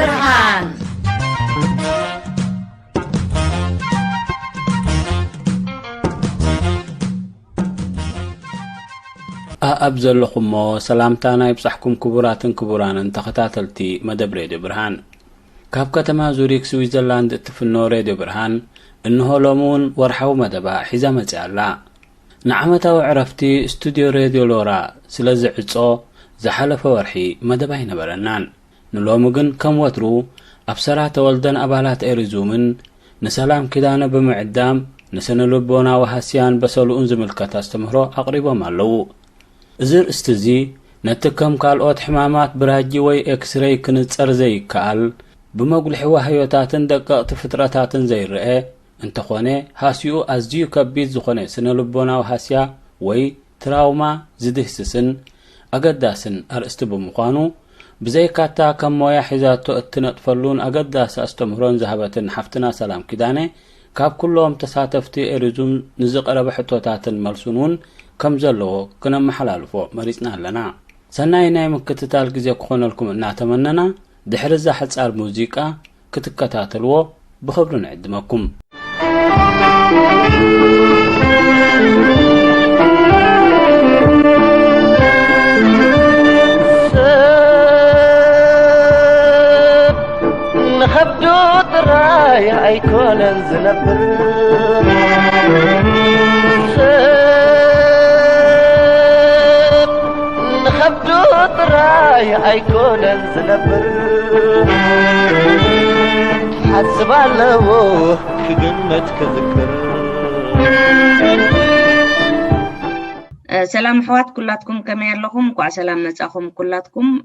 Brhan. أبزلكم سلامتنا يبصحكم كبرات كبران تختاتلتي مدب راديو برهان كاب كتما زوريك سويزرلاند تفنو راديو برهان إنه لومون ورحو مدبا حزامة الله نعمتا وعرفتي استوديو راديو لورا سلزعصو زحلف ورحي مدبا ينبرنان نلومغن كم وترو أبصرا تولدن أبالات إيرزومن نسلام كدانه بمعدام نسنلبونا وحسيان بسولؤن زملكات أستምህሮ أقربهم اللو إذر استزي نتكم كالوت حمامات براجي وي إكسري كنتصر زي كال بمقل حوا حيوتاتن دقاقت فتراتاتن زي رئي انتخوني هاسيو أزجيو كبيت زخوني سنلبونا وحسيا وي تراوما زدهسسن أقداسن أرستبو مقانو بزي كاتا كم مويا حزاتو اتنطفلون أقداس أستمهرون زهبتن حفتنا سلام كداني كاب كلهم تساتفتي إرزوم نزقرب حتوتاتن ملسونون كم زلو كنا محلالفو مريسنا لنا سناينا مكتتال جزي كخون لكم نعتمننا دحرزا حتصار موزيكا كتكتاتلو بخبر نعدمكم نخبدو دراي ايكونن زنبر نخبدو دراي ايكونن زنبر حسب على كجمت كذكر سلام حوات كلاتكم كما يلهم كوا سلام نصاخم كلاتكم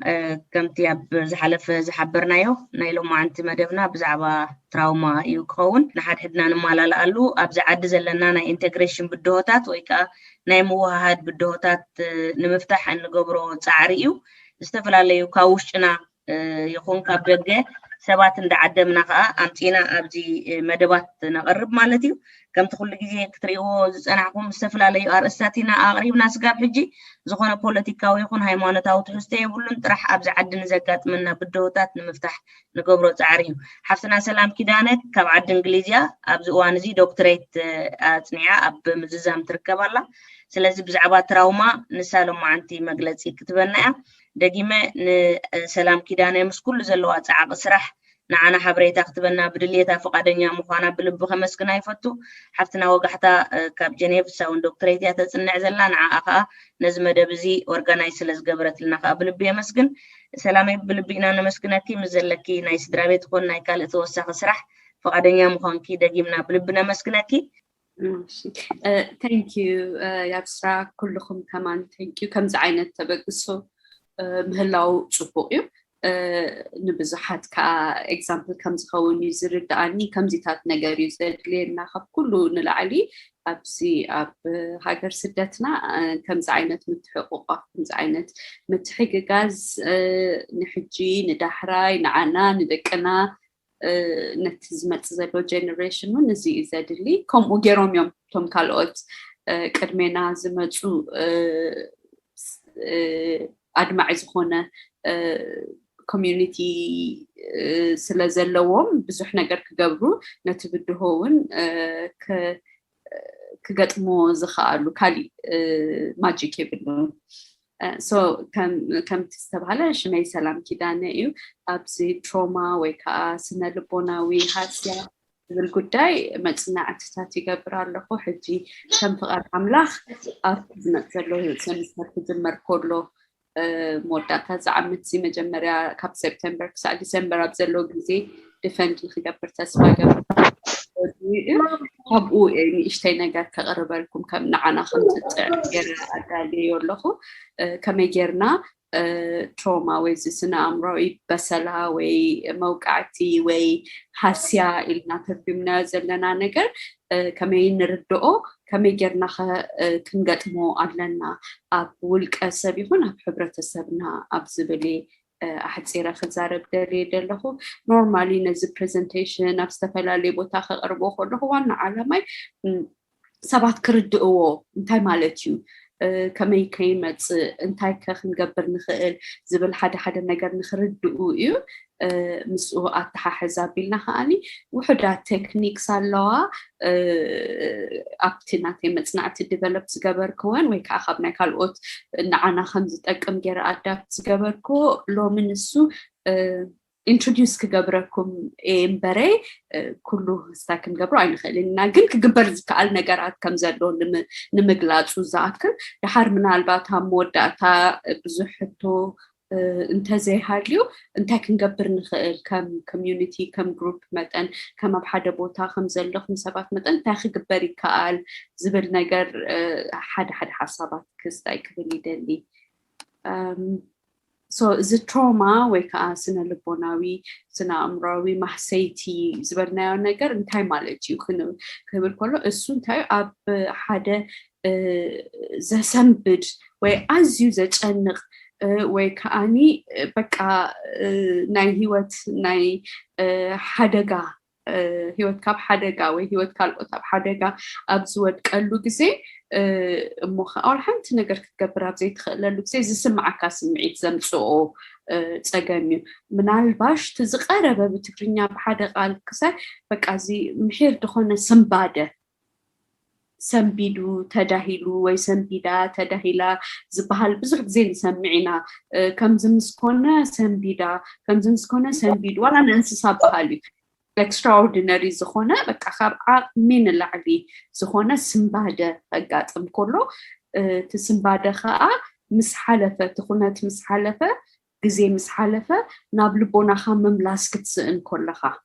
كمتي اب زحلف زحبرنايو نايلو معنت مدبنا بزعبا تراوما يكون نحد حدنا نمالالالو اب زعد زلنا نا انتجريشن بدهوتات ويكا ناي موهاد بدهوتات نمفتح انغبرو صعريو استفلاليو كاوشنا يكون كابدغه سبات اندعدمنا امتينا ابزي مدبات نقرب مالتي كم تقول جزء كتريو زناعكم استفلاليو أرستاتنا أغريبنا سقاب حجي زخون بوليتيكا ويكون هايمانتا وتحستي يقولون ترح أبز عد نزكات منا بدوتات نمفتح نقبرو تعريو حفتنا سلام كدانه كم عد إنجليزيا أبز وانزي دكتوريت أتنيا أب مززام تركب الله سلازي بزعبات تراوما نسالو معنتي مجلسي كتبنا دقيمة سلام كدانه مش كل زلوات عق سرح نعنا حبريتا كتبنا بدليتا فقادنيا مخانا بلب خمسكنا يفتو حفتنا وقحتا كاب جنيف ساون دكتوريتيا تتصنع زلا نعاقا نزمة دبزي أورغانايز لزقبرت لنا بلب يمسكن سلامي بلبينا نمسكناكي مزلكي نايس درابيت كون نايكال اتوسخ سرح فقادنيا مخانكي دقيمنا بلبنا مسكناكي thank you يابسرا كلكم كمان thank you كم زعينة تبقسو مهلاو شبوقيو نبزحات كإكزامبل كم زخون يزرداني كم زيتات نجاري زدلنا خب كله نلعلي أبسي أب هاجر سدتنا كم زعينت متحققة كم زعينت متحقق جاز نحجي ندحراي نعنا ندكنا نتزمت زلو جنريشن ونزي زدلي كم وجيروم يوم توم كالوت كرمنا زمتو أدمع زخونة community ስለዘለዎም ብዙሕ ነገር ክገብሩ ነቲ ብድሆውን ክገጥሞ ዝኽኣሉ ካሊእ ማጂክ የብሉን so ከም ተስተባሃለ ሽመይ ሰላም ኪዳነ እዩ ኣብዚ ትሮማ ወይ ከዓ ስነልቦናዊ ሃስያ ዝብል ጉዳይ መጽናዕትታት ይገብር ኣለኹ ሕጂ ከም ፍቃድ ኣምላኽ ኣብ ዝመጽ ዘሎ ሰሚስተር ክጅመር ከሎ موداتا زعمت زي مجمريا كاب سبتمبر كسا ديسمبر أبزلو جزي ديفند لخيقبر تسواقب أبو يعني إشتينا قاد كغرب لكم كم نعنا خمسة غير أدالي يولخو كم يجرنا تروما ويزي سنة أمروي بسلا وي موقعتي وي حاسيا إلنا تربيمنا زلنا نقر كم ينردو كم يجرنا كنقدمو أدلنا أبولك أسابيهون أب حبرة السبنا أبزبلي أحد سيرة خزارب دليل له normally نزل presentation أبستفلا لي بوتاخ أربوخ له وانا على ماي سبعت كردقو انتاي مالتيو كمي كيمت انتاي كنقبر نخيل زبل حدا نقر نخردو إيو مسؤو أتححزا بيلنا خاني وحدا تكنيك سالوا أبتناتي متنعت ديفلوب زقبر كوان ويكا أخبنا كالوت نعنا خمزة أكم جير أدابت زقبر كو لو منسو introduce كجبركم إمبري كله استاكن جبر عين خلينا قل كجبر كأل نجارات كم زلون نمجلات وزاكر يحر من البات هم ودعتا بزحته انت زي هاليو انت كنجبر نخيل كم community كم group مثلا كم بحدا بوتا خمسة لخم سبعة مثلا تاخي جبري كأل زبل نجار حد حسابات كستايك بليدلي so is it trauma ويكا سنلبوناوي سنامراوي محسيتي زبرناو نجار انتاي مالتي وخنو كبر كله السون تاي أب حدا زسنبد وأزيو زتشنق ويكاني بقى ناي هيوت ناي حدقة هيوت كاب حدقة وهيوت كالقط أب حدقة أبزود كالو جزي مخ أرحمت نقدر كبر أبزي تخللو جزي زسمعك سمعيت زمسو تسجمي من الباش تزقرب بتكرنيا بحدقة الكسا بقى زي محير دخلنا سنبادة سنبيدو تداهيلو ويسنبيدا تداهيلا زبهال بزرق زين سمعنا كم زمسكونا سنبيدا كم زمسكونا سنبيد ولا ننسى صبهالي extraordinary زخونة بقى خابعة من العلي زخونة سنبادة قاطم كله تسنبادة خاء مسحلفة تخونة مسحلفة جزي مسحلفة نابلبونا خامم لاسكت سئن كلها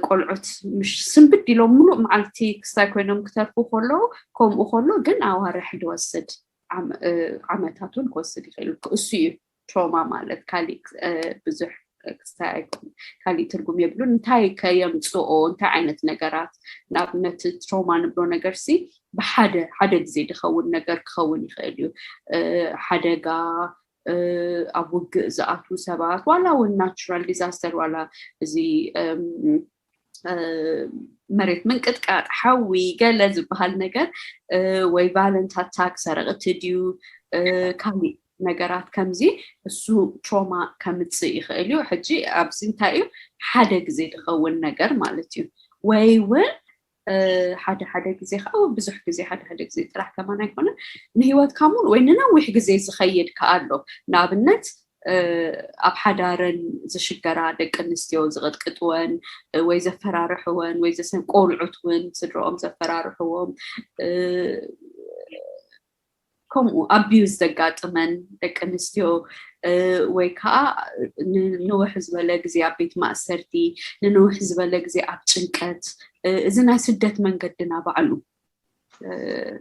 قلعت مش سنبت دي لو ملو معلتي كستاكوينهم كترفو خلو كوم أخلو جن أوارح دوسد عمتاتون كوسد يخيلو كأسيو تروما مالت كاليك بزح كستاكوين كالي ترقم يبلون انتاي كيمتسوء انتا عينت نقرات نابنت تروما نبلو نقرسي بحدا زيد خون نقر خون يخيلو حدا أبوج زعتو سبات ولا والناتشرال ديزاستر ولا زي مريت من قطقاط حوي قال زبهال نجر وي فالنت اتاك سرقت ديو كامي نجرات كمزي السو تروما كمتصي يخيلو حجي ابسنتايو حدا غزي تخون نجر مالتيو وي وين حدا غزي خو بزح غزي حدا غزي طرح كمان يكون نهيوت كامل ويننا ويح غزي زخيد كالو نابنت أب حدارن زشجرا دك النستيو زغدقتون ويز فرارحون ويز سن قولعتون صدرهم زفرارحوهم كم أبيوز دقاتمن دك النستيو ويكا نوح زبالك زي عبيت مأسرتي نوح زبالك زي عبتشنكت إذن سدت من قدنا بعلو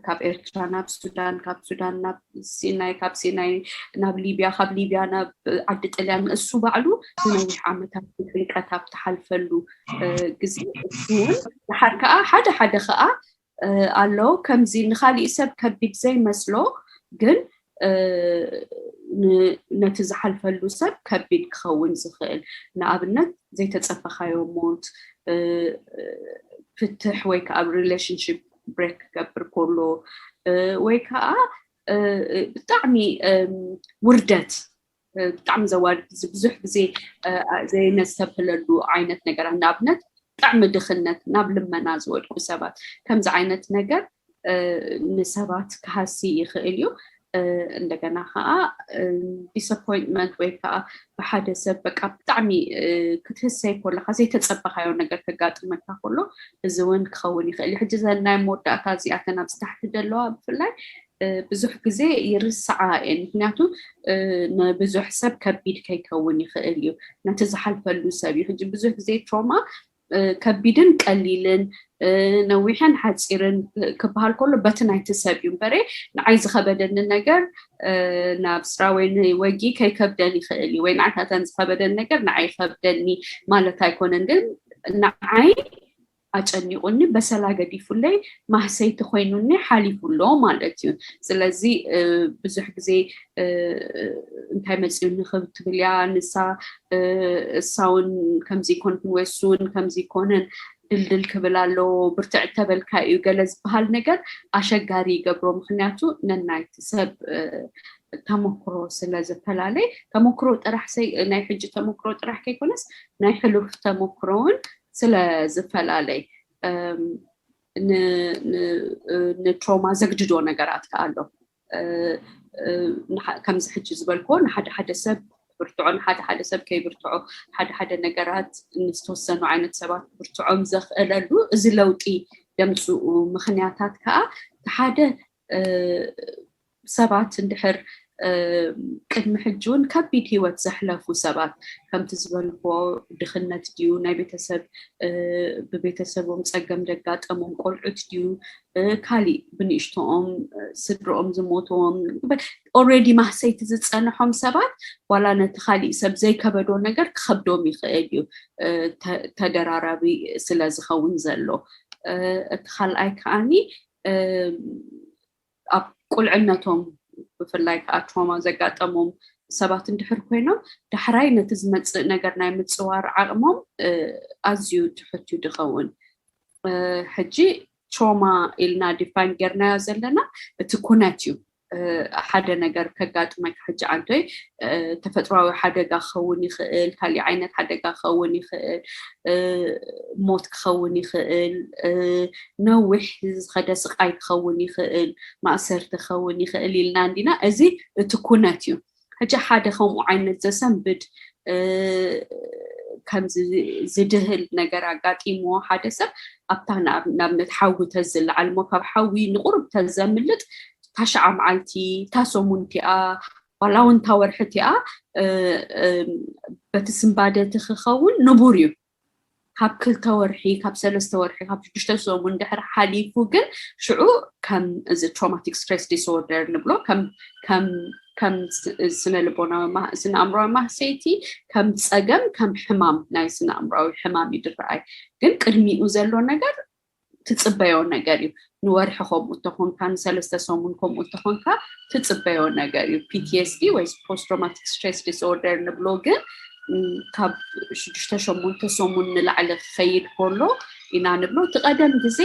كاب إرترا ناب سودان كاب سودان ناب سيناي كاب سيناي ناب ليبيا كاب ليبيا ناب عدت اليان السو بعلو نوح عمتها بفلقاتها بتحالفلو جزي السون لحركة حدا خاء قالو كمزي نخالي إساب كبيت زي مسلو قل نتزحلفلو ساب كبيت كخون زخيل نابنت زي تتصفخا يوموت فتح ويك أب relationship break قبر كله ويكا بتعمي وردت بتعمي زوارد بزح زي نستبهللو عينت نجر نابنت بتعمي دخلنت ناب لما نازود وسبات كم عينت نجر نسبات كهاسي يخيليو عندنا خا disappointment ويكا بحدا سبك بتعمي كتحسي كل خزي تتصبخ هاي نجر كقاطمك كله زوين كخون يخلي حجزها نايم ودعتا زياتنا بستحت دلوا بفلاي بزح جزء يرسع معناته بزح سب كبيد كيكون يخليو نتزحل فلو سبي حج بزح جزء تروما كبيدن قليلن نويحن حصيرن كبحال كله بتناي تسبيون بري عايز خبدن النجر نابسرا وين وجي كيكبدني خلي وين عتاتن خبدن النجر نعي خبدني مالتا يكونن دل نعي أجنيوني بس لا قدي فلي ما حسيت خوينوني حالي فلو مالتيون سلازي بزح زي انتي مسؤول خبت بليا نسا ساون كم زي كون ويسون كم زي كونن ድልድል ክብላሎ ብርትዕ ተበልካዩ ገለዝ በሃል ነገር አሸጋሪ ገብሮ ምክንያቱ ነናይት ሰብ ተሞክሮ ስለዝፈላለይ ተሞክሮ ጥራሕ ሰይ ናይ ሕጂ ተሞክሮ ጥራሕ ከይኮነስ ናይ ሕሉፍ ተሞክሮውን ስለዝፈላለይ ንትራውማ ዘግድዶ ነገራት ካሎ ከምዚ ሕጂ ዝበልኮ ንሓደ ሰብ ብርትዖን ሓደ ሰብ ከይብርትዖ ሓደ ነገራት ንስተወሰኑ ዓይነት ሰባት ብርትዖም ዘኽእለሉ እዚ ለውጢ ደምፅኡ ምክንያታት ከዓ ሓደ ሰባት እንድሕር ቅድሚ ሕጂውን ከቢድ ህይወት ዘሕለፉ ሰባት ከምቲ ዝበልኮ ድኽነት ድዩ ናይ ቤተሰብ ብቤተሰቦም ፀገም ደጋጠሞም ቆልዑት ድዩ ካሊእ ብንእሽቶኦም ስድሮኦም ዝሞትዎም ኦልሬዲ ማህሰይቲ ዝፀንሖም ሰባት ዋላ ነቲ ካሊእ ሰብ ዘይከበዶ ነገር ክከብዶም ይኽእል እዩ ተደራራቢ ስለዝኸውን ዘሎ እቲ ካልኣይ ከዓኒ ኣብ ቁልዕነቶም ብፍላይ ከዓ ትራውማ ዘጋጠሞም ሰባት እንድሕር ኮይኖም ዳሕራይ ነቲ ዝመፅእ ነገር ናይ ምፅዋር ዓቕሞም ኣዝዩ ትሕት ድኸውን ሕጂ ትራውማ ኢልና ዲፋይን ጌርናዮ ዘለና እቲ ኩነት እዩ ሓደ ነገር ከጋጥመካ ሕጂ ዓንቶይ ተፈጥሯዊ ሓደጋ ክኸውን ይኽእል ካሊእ ዓይነት ሓደጋ ክኸውን ይኽእል ሞት ክኸውን ይኽእል ነዊሕ ዝኸደ ስቃይ ክኸውን ይኽእል ማእሰርቲ ክኸውን ይኽእል ኢልና እንዲና እዚ እቲ ኩነት እዩ ሕጂ ሓደ ከምኡ ዓይነት ዘሰንብድ ከምዚ ዝድህል ነገር ኣጋጢምዎ ሓደ ሰብ ኣብታ ናብነት ሓዊ ተዝለዓል ሞ ካብ ሓዊ ንቁርብ ተዘምልጥ ታሽዓ መዓልቲ ታሶሙንቲኣ ዋላውን ታወርሕቲኣ በቲ ስምባደቲ ክኸውን ንቡር እዩ ካብ 2 ወርሒ ካብ 3 ወርሒ ካብ 6 ሰሙን ድሕሪ ሓሊፉ ግን ሽዑ ከም እዚ ትራውማቲክ ስትሬስ ዲስኦርደር ንብሎ ከም ስነልቦናዊ ስነኣምራዊ ማህሰይቲ ከም ፀገም ከም ሕማም ናይ ስነኣምራዊ ሕማም ይድረኣይ ግን ቅድሚኡ ዘሎ ነገር ትፅበዮ ነገር እዩ ንወርሒ ከምኡ ተኾንካ ንሰለስተ ሰሙን ከምኡ ተኾንካ ትፅበዮ ነገር እዩ PTSD ወይ ፖስት ትራውማቲክ ስትሬስ ዲስኦርደር ንብሎ ግን ካብ 6-8 ሰሙን ንላዕሊ ክኸይድ ከሎ ኢና ንብሎ ትቀደም ግዜ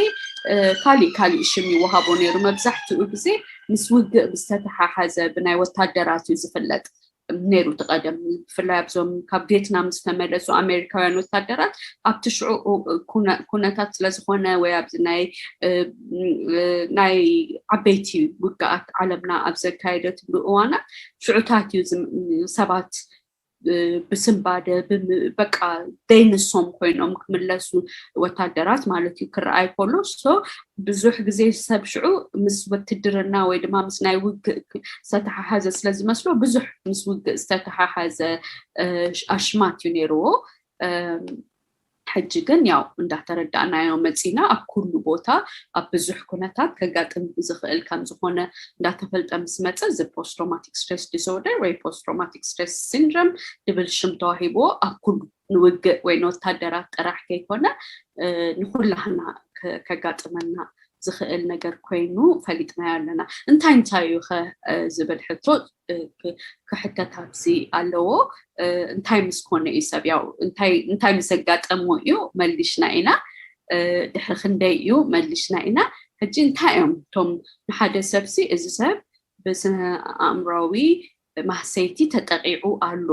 ካሊእ ሽም ይወሃቦ ነይሩ መብዛሕትኡ ግዜ ምስ ውግእ ብዝተተሓሓዘ ብናይ ወታደራት እዩ ዝፍለጥ ነይሩ ትቀደም ብፍላይ ኣብዞም ካብ ቪየትናም ዝተመለሱ ኣሜሪካውያን ወታደራት ኣብቲ ሽዑ ኩነታት ስለዝኾነ ወይ ኣብዚ ናይ ዓበይቲ ውግኣት ዓለምና ኣብ ዘካየደትሉ እዋናት ሽዑታት እዩ ሰባት ብስምባደ በቃ ደይንሶም ኮይኖም ክምለሱ ወታደራት ማለት እዩ ክረኣይ ከሎ ብዙሕ ግዜ ሰብ ሽዑ ምስ ውትድርና ወይ ድማ ምስ ናይ ውግእ ዝተተሓሓዘ ስለዝመስሎ ብዙሕ ምስ ውግእ ዝተተሓሓዘ ኣሽማት እዩ ነይርዎ ሕጂ ግን ያው እንዳተረዳእናዮ መፂና ኣብ ኩሉ ቦታ ኣብ ብዙሕ ኩነታት ከጋጥም ዝኽእል ከም ዝኾነ እንዳተፈልጠ ምስ መፀ እዚ ፖስት ትራውማቲክ ስትሬስ ዲስኦርደር ወይ ፖስት ትራውማቲክ ስትሬስ ሲንድሮም ድብል ሽም ተዋሂቦ ኣብ ኩሉ ንውግእ ወይ ንወታደራት ጥራሕ ከይኮነ ንኩላህና ከጋጥመና ዝኽእል ነገር ኮይኑ ፈሊጥናዮ ኣለና እንታይ እዩ ዝብል ሕቶ ክሕተታትሲ ኣለዎ እንታይ ምስ ኮነ እዩ ሰብ ያው እንታይ ምስ ኣጋጠሞ እዩ መሊሽና ኢና ድሕሪ ክንደይ እዩ መሊሽና ኢና ሕጂ እንታይ እዮም ቶም ንሓደ ሰብሲ እዚ ሰብ ብስነ ኣእምራዊ ማህሰይቲ ተጠቂዑ ኣሎ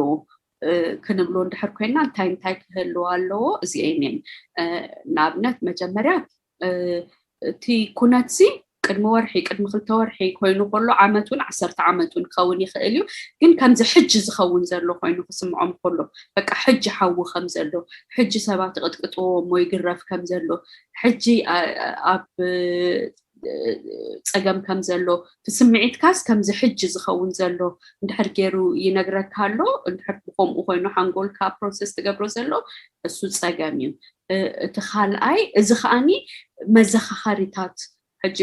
ክንብሎ እንድሕር ኮይና እንታይ ክህልዎ ኣለዎ እዚአን ንኣብነት መጀመርያ እቲ ኩነትሲ ቅድሚ ወርሒ ቅድሚ 2 ወርሒ ኮይኑ ከሎ ዓመቱን 10 ዓመቱን ክኸውን ይኽእል እዩ ግን ከምዚ ሕጂ ዝኸውን ዘሎ ኮይኑ ክስምዖም ከሎ በቃ ሕጂ ሓዊ ከም ዘሎ ሕጂ ሰባት ቅጥቅጥዎም ወይ ግረፍ ከም ዘሎ ሕጂ ኣብ ፀገም ከም ዘሎ ትስምዒትካስ ከምዚ ሕጂ ዝኸውን ዘሎ እንድሕር ገይሩ ይነግረካ ኣሎ እንድሕር ከምኡ ኮይኑ ሓንጎልካ ፕሮሰስ ትገብሮ ዘሎ እሱ ፀገም እዩ እቲ ካልኣይ እዚ ከዓኒ መዘኻኸሪታት ሕጂ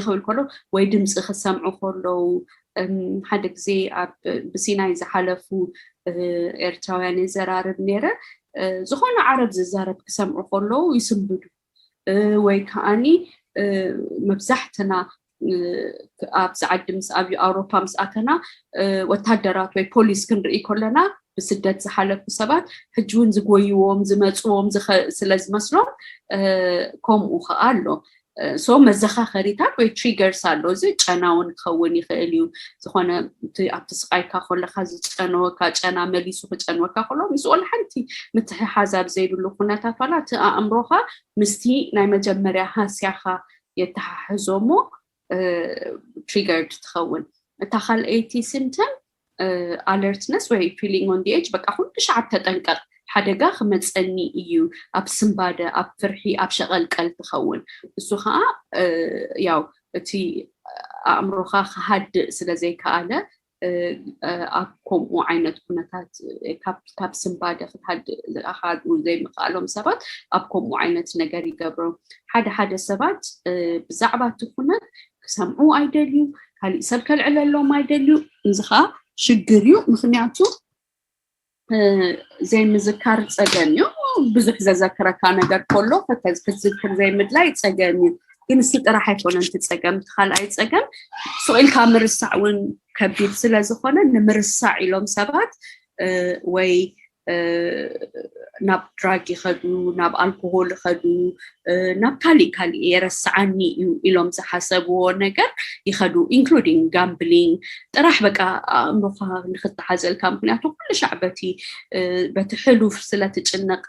ክብል ከሎ ወይ ድምፂ ክሰምዑ ከለው ሓደ ግዜ ኣብ ብሲናይ ዝሓለፉ ኤርትራውያን ይዘራርብ ነይረ ዝኾነ ዓረብ ዝዛረብ ክሰምዑ ከለው ይስንብዱ ወይ ከዓኒ መብዛሕትና ኣብ ዝዓዲ ምስ ኣብ ኣውሮፓ ምስ ኣተና ወታደራት ወይ ፖሊስ ክንርኢ ከለና بسدت زحلف سبات حجون زغويوم زمصوم ስለዝመስሎም ከምኡ ኸኣሎ ሶ መዘኻኸሪታት ወይ ትሪገርስ ኣሎ ጨናውን ክኸውን ይኽእል እዩ ዝኾነ ኣብቲ ስቃይካ ከለኻ ዝጨነወካ ጨና መሊሱ ክጨንወካ ከሎ ምስኦል ሓንቲ ምትሕሓዛብ ዘይብሉ ኩነታት ዋላ እቲ ኣእምሮኻ ምስቲ ናይ መጀመርያ ሃስያኻ የተሓሕዞሞ ትሪገርድ ትኸውን እታ ካልአይቲ ሲምፕተም alertness ወይ feeling on the edge በቃ ሁሉ ሻዕ ተጠንቀቕ ሓደጋ ክመፀኒ እዩ ኣብ ስምባደ ኣብ ፍርሒ ኣብ ሸቐልቀል ትኸውን እሱ ከዓ ያው እቲ ኣእምሮኻ ክሃድእ ስለዘይከኣለ ኣብ ከምኡ ዓይነት ኩነታት ካብ ስምባደ ክትሃድእ ዘይምኽኣሎም ሰባት ኣብ ከምኡ ዓይነት ነገር ይገብሩ ሓደ ሰባት ብዛዕባ እቲ ኩነት ክሰምዑ ኣይደልዩ ካሊእ ሰብ ከልዕለሎም ኣይደልዩ እዚ ከዓ ሽግር እዩ ምክንያቱ زي مذكر تصقنيو بزح زذكرك ነገር كله فتذكر زي مدلاي تصقنيو ግን እስቲ ጥራሕ ኣይኮነን ትጸገም ትኻልኣይ ጸገም ሶኢል ካምርሳዕውን ከቢድ ስለዝኾነ ንምርሳዕ ኢሎም ሰባት ወይ ናብ ድራግ ይኸዱ ናብ ኣልኮሆል ይኸዱ ናብ ካሊ የረስዓኒ ኢሎም ዝሓሰብዎ ነገር ይኸዱ ኢንክሉዲንግ ጋምብሊንግ ጥራሕ በቃ ምኻ ንኽትሓዘልካ ምክንያቱ ኩሉ ሻዕበቲ በቲ ሕሉፍ ስለትጭነቕ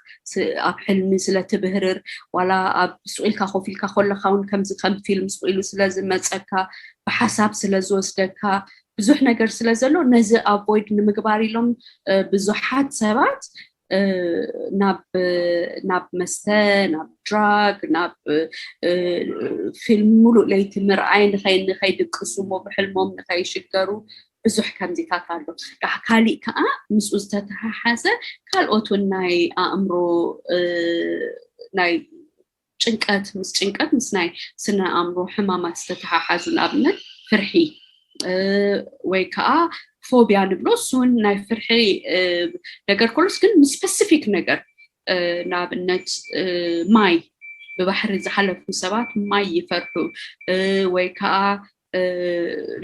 ኣብ ሕልሚ ስለትብህርር ዋላ ኣብ ሶኢልካ ኾፊልካ ኾለኻውን ከምዚ ከም ፊልም ሶኢሉ ስለዝመፀካ ብሓሳብ ስለዝወስደካ ብዙሕ ነገር ስለዘሎ ነዚ ኣቮይድ ንምግባር ኢሎም ብዙሓት ሰባት ናብ መስተ ናብ ድራግ ናብ ፊልም ሙሉእ ለይቲ ምርኣይ ንኸይድቅሱሞ ብሕልሞም ንኸይሽገሩ ብዙሕ ከምዚታት ኣሎ ካሊእ ከዓ ምስኡ ዝተተሓሓዘ ካልኦት እውን ናይ ኣእምሮ ናይ ጭንቀት ምስ ናይ ስነ ኣእምሮ ሕማማት ዝተተሓሓዙ ንኣብነት ፍርሒ ወይ ከዓ ፎቢያ ንብሎ እሱን ናይ ፍርሒ ነገር ኮሉስ ግን ስፔሲፊክ ነገር ንኣብነት ማይ ብባሕሪ ዝሓለፉ ሰባት ማይ ይፈርሑ ወይ ከዓ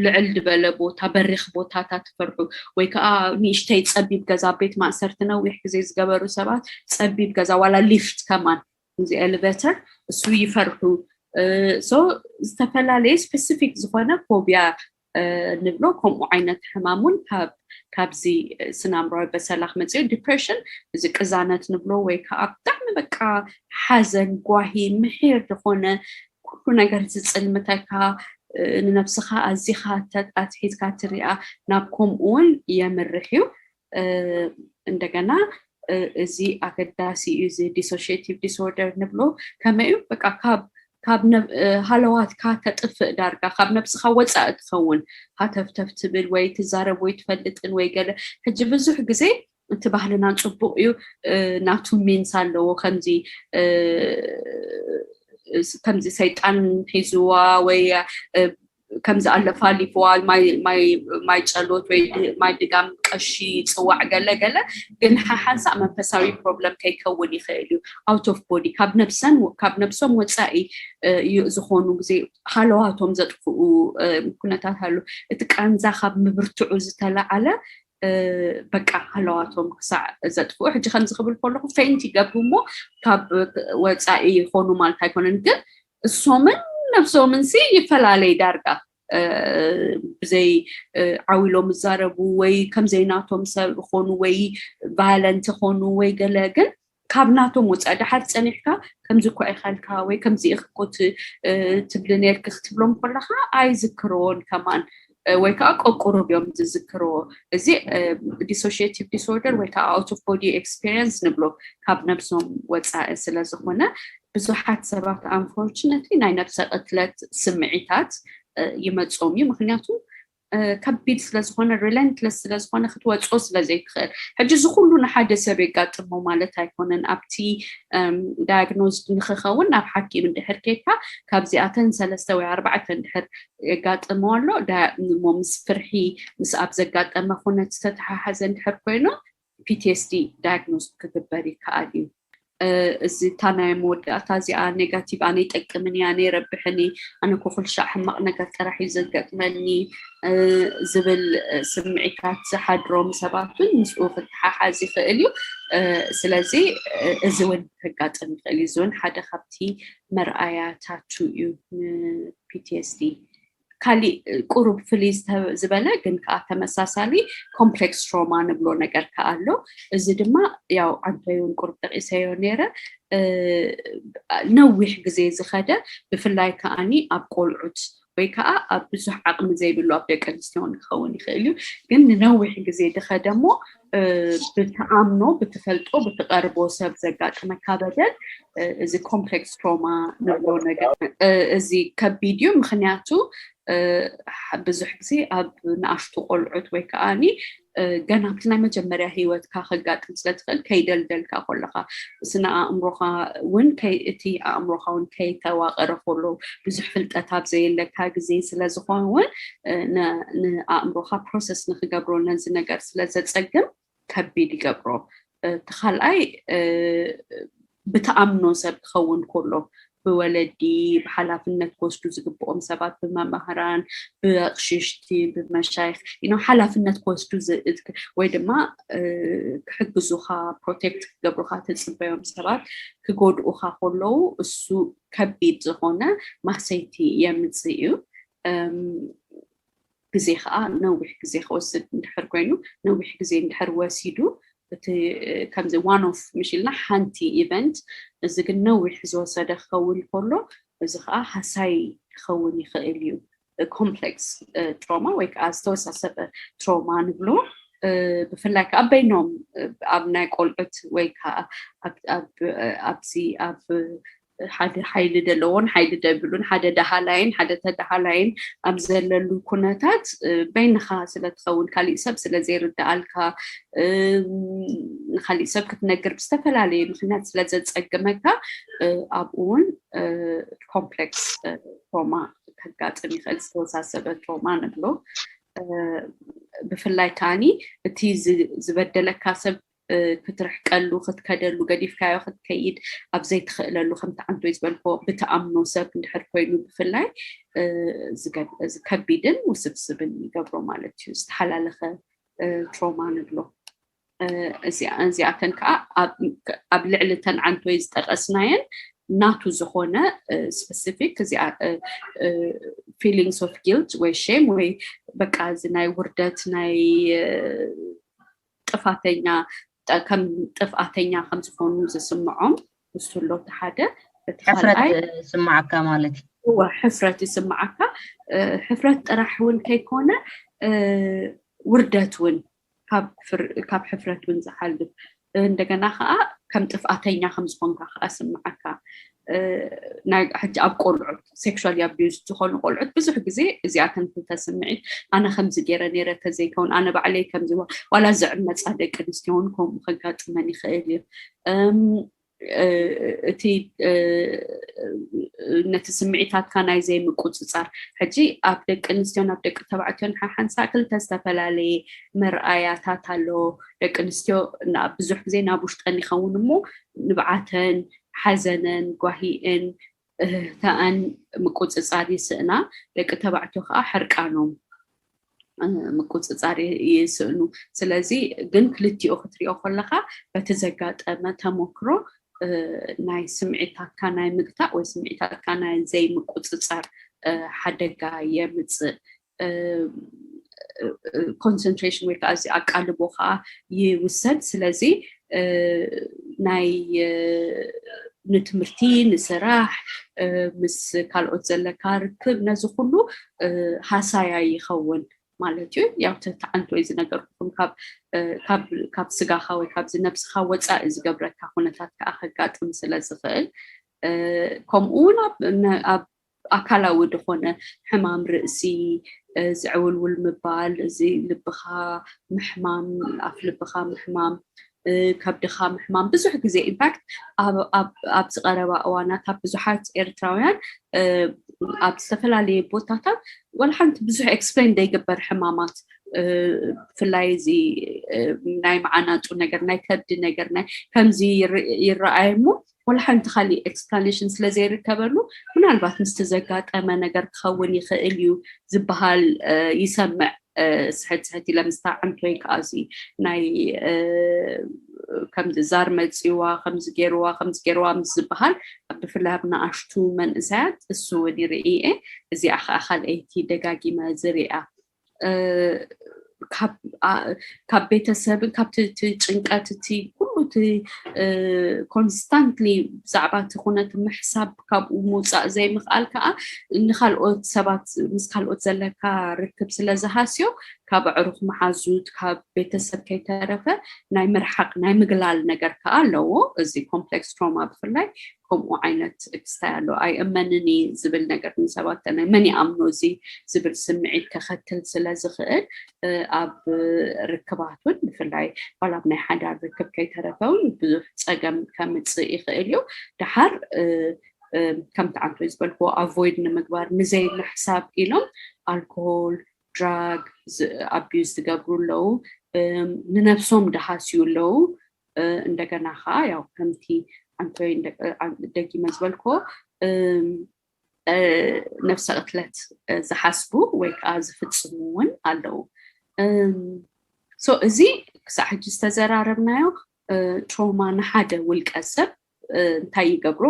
ልዕል ዝበለ ቦታ በሪኽ ቦታታት ይፈርሑ ወይ ከዓ ንእሽተይ ፀቢብ ገዛ ቤት ማእሰርቲ ነዊሕ ግዜ ዝገበሩ ሰባት ፀቢብ ገዛ ዋላ ሊፍት ከማን እዚ ኤሌቬተር እሱ ይፈርሑ ሶ ዝተፈላለዩ ስፔሲፊክ ዝኾነ ፎቢያ ንብሎ ከምኡ ዓይነት ሕማሙን ካብዚ ስናምራዊ በሰላኽ መፅኡ ዲፕሬሽን እዚ ቅዛነት ንብሎ ወይ ከዓ ብጣዕሚ በቃ ሓዘን ጓሂ ምሕር ዝኾነ ኩሉ ነገር ዝፅልምተካ ንነብስኻ ኣዚኻ ኣትሒዝካ ትሪኣ ናብ ከምኡውን የምርሕ እዩ እንደገና እዚ ኣገዳሲ እዩ እዚ ዲሶሺየቲቭ ዲስኦርደር ንብሎ ከመይ እዩ በቃ ካብ ሃለዋትካ ተጥፍእ ዳርጋ ካብ ነብስኻ ወፃእ ትኸውን ሃተፍተፍ ትብል ወይ ትዛረብ ወይ ትፈልጥን ወይ ገለ ሕጂ ብዙሕ ግዜ እቲ ባህልና ፅቡቅ እዩ ናቱ ሚንስ ኣለዎ ከምዚ ሰይጣን ሒዝዋ ወይ ከምዚ ኣለፋ ሊፍዋ ማይ ጨሎት ወይ ማይ ድጋም ቀሺ ፅዋዕ ገለ ግን ሓንሳእ መንፈሳዊ ፕሮብለም ከይከውን ይኽእል እዩ ኣውት ኦፍ ቦዲ ካብ ነብሶም ወፃኢ ዝኾኑ ግዜ ሃለዋቶም ዘጥፍኡ ኩነታት ኣሎ እቲ ቃንዛ ካብ ምብርትዑ ዝተለዓለ በቃ ሃለዋቶም ክሳዕ ዘጥፍኡ ሕጂ ከምዚ ክብል ከለኹ ፌንት ይገብሩ እሞ ካብ ወፃኢ ይኾኑ ማለት ኣይኮነን ግን እሶምን ነብሶምን ይፈላለይ ዳርጋ ብዘይ ዓዊሎም ዝዛረቡ ወይ ከምዘይናቶም ሰብ ይኾኑ ወይ ቫይለንት ይኾኑ ወይ ገለ ግን ካብ ናቶም ወፃኢ ድሓር ፀኒሕካ ከምዚ እኳ ኢኸልካ ወይ ከምዚ ኢኽኮት ትብል ነርክ ክትብሎም ከለኻ ኣይዝክርዎን ከማን ወይ ከዓ ቆቁሩብ እዮም ዝዝክርዎ እዚ ዲሶሺየቲቭ ዲስኦርደር ወይ ከዓ ኣውት ኦፍ ቦዲ ኤክስፒሪየንስ ንብሎ ካብ ነብሶም ወፃኢ ስለዝኾነ ብዙሓት ሰባት አንፎርቹኔትሊ ናይ ነብሰ ቅትለት ስምዒታት ይመጾም እዩ ምክንያቱ ከቢድ ስለዝኾነ ሪለንትለስ ስለዝኾነ ክትወፅኦ ስለዘይትኽእል ሕጂ እዚ ኩሉ ንሓደ ሰብ የጋጥሞ ማለት ኣይኮነን ኣብቲ ዳያግኖዝ ንክኸውን ናብ ሓኪም እንድሕር ከይድካ ካብዚኣተን 3 ወይ 4 እንድሕር የጋጥሞ ኣሎ ምስ ፍርሒ ምስ ኣብ ዘጋጠመ ኩነት ዝተተሓሓዘ እንድሕር ኮይኑ PTSD ዳያግኖዝ ክግበር ይከኣል እዩ እዚ ታናይ መወዳእታ እዚኣ ኔጋቲቭ ኣነ ይጠቅምኒ ኣነ ይረብሕኒ ኣነ ኩል ሻዕ ሕማቕ ነገር ጥራሕ እዩ ዘጋጥመኒ ዝብል ስምዒታት ዝሓድሮም ሰባትን ምስኡ ክትሓሓዝ ይኽእል እዩ ስለዚ እዚ እውን ከጋጥም ይኽእል እዩ እዚ እውን ሓደ ካብቲ መርኣያታቱ እዩ PTSD ካሊእ ቁሩብ ፍልይ ዝበለ ግን ከዓ ተመሳሳሊ ኮምፕሌክስ ትራውማ ንብሎ ነገር ከዓ ኣሎ እዚ ድማ ያው ዓንተይውን ቁሩብ ጠቂሰዮ ነይረ ነዊሕ ግዜ ዝኸደ ብፍላይ ከዓኒ ኣብ ቆልዑት ወይ ከዓ ኣብ ብዙሕ ዓቕሚ ዘይብሉ ኣብ ደቂ ኣንስትዮ ክኸውን ይኽእል እዩ ግን ንነዊሕ ግዜ ድኸደ እሞ ብተኣምኖ ብትፈልጦ ብትቐርቦ ሰብ ዘጋጥመካ በደል እዚ ኮምፕሌክስ ትራውማ ንብሎ ነገር እዚ ከቢድ እዩ ምክንያቱ ብዙሕ ግዜ ኣብ ንኣሽቱ ቆልዑት ወይ ከዓኒ ገና ኣብቲ ናይ መጀመርያ ሂወትካ ከጋጥም ስለትኽእል ከይደልደልካ ከለካ ስነ ኣእምሮኻ እውን እቲ ኣእምሮኻ እውን ከይተዋቐረ ከሎ ብዙሕ ፍልጠት ኣብ ዘየለካ ግዜ ስለዝኾነ እውን ንኣእምሮኻ ፕሮሰስ ንክገብሮ ነዚ ነገር ስለዘፀግም ከቢድ ይገብሮ ተኻልኣይ ብተኣምኖ ሰብ ክኸውን ከሎ ብወለዲ ብሓላፍነት ክወስዱ ዝግብኦም ሰባት ብመምህራን ብኣቕሽሽቲ ብመሻይኽ ሓላፍነት ክወስዱ ወይ ድማ ክሕግዙኻ ፕሮቴክት ክገብሩኻ ትፅበዮም ሰባት ክጎድኡኻ ከለዉ እሱ ከቢድ ዝኾነ ማሰይቲ የምፅእ እዩ ግዜ ከዓ ነዊሕ ግዜ ክወስድ እንድሕር ኮይኑ ነዊሕ ግዜ እንድሕር ወሲዱ ከምዚ ዋን ኦፍ ምሽልና ሓንቲ ኢቨንት እዚ ግን ነዊሕ ዝወሰደ ክኸውን ከሎ እዚ ከዓ ሃሳይ ክኸውን ይኽእል እዩ ኮምፕሌክስ ትራውማ ወይ ከዓ ዝተወሳሰበ ትራውማ ንብሎ ብፍላይ ከዓ በይኖም ኣብ ናይ ቆልዑት ወይ ከዓ ኣብዚ ኣብ ሓደ ሓይሊ ዘለዎን ሓይሊ ደብሉን ሓደ ደሃላይን ሓደ ተደሃላይን ኣብ ዘለሉ ኩነታት በይንኻ ስለትኸውን ካሊእ ሰብ ስለዘይርዳኣልካ ንካሊእ ሰብ ክትነግር ብዝተፈላለየ ምክንያት ስለዘፀግመካ ኣብኡ እውን ኮምፕሌክስ ትራውማ ከጋጥም ይኽእል ዝተወሳሰበ ትራውማ ንብሎ ብፍላይ ከዓኒ እቲ ዝበደለካ ሰብ ክትርሕቀሉ ክትከደሉ ገዲፍካዮ ክትከይድ ኣብ ዘይትኽእለሉ ከምቲ ዓንቶይ ዝበልኮ ብተኣምኖ ሰብ እንድሕር ኮይኑ ብፍላይ ዝከቢድን ውስብስብን ይገብሮ ማለት እዩ ዝተሓላለኸ ትራውማ ንብሎ እዚኣተን ከዓ ኣብ ልዕሊ ተን ዓንቶይ ዝጠቐስናየን ናቱ ዝኾነ ስፔሲፊክ እዚኣ ፊሊንግስ ኦፍ ጊልት ወይ ሼም ወይ በቃ እዚ ናይ ውርደት ናይ ከም ጥፍኣተኛ ከም ዝኾኑ ዝስምዖም እሱሎ ተሓደ ሕፍረት ስማዓካ ማለት እዩ ሕፍረት ይስማዓካ ሕፍረት ጥራሕ እውን ከይኮነ ውርደት እውን ካብ ሕፍረት እውን ዝሓልፍ እንደገና ከዓ ከም ጥፍኣተኛ ከም ዝኾንካ ከዓ ስማዓካ ናይ ሕጂ ኣብ ቆልዑት ሴክሹዋሊ ኣቢዩዝ ዝኾኑ ቆልዑት ብዙሕ ግዜ እዚኣተን ተስምዒት ኣነ ከምዚ ገይረ ነይረ ተዘይከውን ኣነ ባዕለይ ከምዚ ዋላ ዝዕመፃ ደቂ ኣንስትዮ እውን ከምኡ ከጋጥመን ይኽእል እዩ እቲ ነቲ ስምዒታትካ ናይ ዘይምቁፅፃር ሕጂ ኣብ ደቂ ኣንስትዮን ኣብ ደቂ ተባዕትዮን ሓንሳ ክልተ ዝተፈላለየ መርኣያታት ኣሎ ደቂ ኣንስትዮ ብዙሕ ግዜ ናብ ውሽጠን ይኸውን እሞ ንብዓተን ሓዘነን ጓሂእን ተኣን ምቁፅፃር ይስእና ደቂ ተባዕትዮ ከዓ ሕርቃኖም ምቁፅፃር ይስእኑ ስለዚ ግን ክልቲኡ ክትሪኦ ከለካ በቲ ዘጋጠመ ተሞክሮ ናይ ስምዒታትካ ናይ ምግታእ ወይ ስምዒታትካ ናይ ዘይምቁፅፃር ሓደጋ የምፅእ ኮንሰንትሬሽን ወይ ከዓ እዚ ኣቃልቦ ከዓ ይውሰድ ስለዚ ናይ ንትምህርቲ ንስራሕ ምስ ካልኦት ዘለካ ርክብ ነዚ ኩሉ ሃሳያ ይኸውን ማለት እዩ ያው ተዓንቶይ ዝነገርኩም ካብ ስጋኻ ወይ ካብ ዝነብስኻ ወፃኢ ዝገብረካ ኩነታት ከዓ ከጋጥም ስለዝኽእል ከምኡውን ኣብ ኣካላዊ ድኾነ ሕማም ርእሲ ዝዕውልውል ምባል እዚ ልብኻ ምሕማም ኣፍ ልብኻ ምሕማም ከብድኻ ምሕማም ብዙሕ ግዜ ኢንፋክት ኣብ ዝቐረባ እዋናት ኣብ ብዙሓት ኤርትራውያን ኣብ ዝተፈላለየ ቦታታት ወላ ሓንቲ ብዙሕ ኤክስፕሌን ዘይግበር ሕማማት فلاي زي ناي معنا تو نجر ناي كبد نجر ناي كم زي يرأيمو ولا حنت خلي explanation سلزي ركبرلو من البعض مستزقات أما نجر تخوني خيليو زبهال يسمع سحتي لمستعم تويك أزي ناي كم زار متسيوا خمس جيروا مزبهال بفلها بنا أشتو من إزاد السودي رئيه زي أخل أيتي دقاقي ما زريعة كاب بيتسابن كاب تنقاتتي كله كونستانتلي زعبات خونة محساب كاب وموصع زي مخالك نخلقوت سبات مسخلقوت زلكا ركب سلازهاسيو كاب عروف محازوت كاب بيتساب كي تعرفه ناي مرحق ناي مقلال نجر كالو زي كومبلكس تروما بفلاي كم وعينت استايلو اي امنني زبل نجر من سباتنا مني امنو زي زبل سمعي كختل سلازخل اب ركباتون بفلاي ولا بني حدا ركب كي تعرفون بزح صقم كمصي يخيليو دحر كم تعرفوا يزبلكو افويد نمغبار مزي الحساب إلهم الكحول drug abuse تقبروا له ننفسهم دحاسيو له እንደገና ያው ከምቲ አንተ ደቂ መዝበልኮ ነፍሰ ቅትለት ዝሓስቡ ወይ ከዓ ዝፍጽሙውን ኣለው ሶ እዚ ክሳሕጂ ዝተዘራረብናዮ ትሮማ ንሓደ ውልቀ ሰብ እንታይ ይገብሮ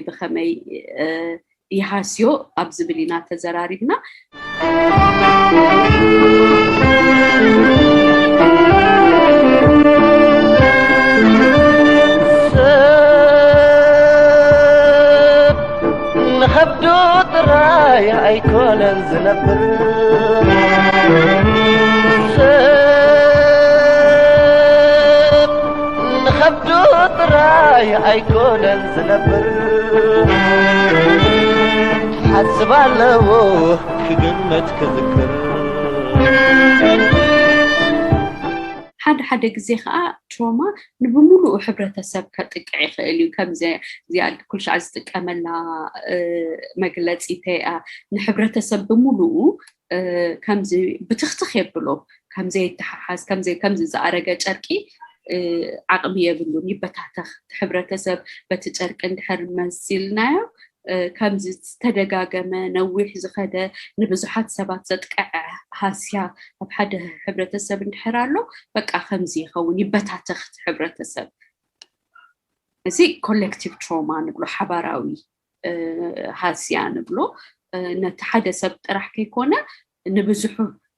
ብኸመይ ይሃስዮ ኣብ ዝብሊና ተዘራሪብና نخبدو طراي أيكونن زنبر نخبدو طراي أيكونن زنبر حسب علىو كقمت كذكر حد جزء تروما نبملو حبرتسب كتقع يخيلو كم زياد كل شيء عايز تكمل مجلات إتاء نحبرتسب بملو كم زي بتختخي بلو كم زي تحس كم زي زعرقة شركي عقمية بلوني بتحتخ حبرتسب بتشارك عند حرمسيلنا كم زي تدقاقم نوح زخده نبزحات سبات زتقع هاسيا بحد حبرتسب نحرالو بقى خمزي خوني بتعتخ حبرتسب زي collective trauma نقولو حباراوي هاسيا نقولو نتحدث بطرح كيكونا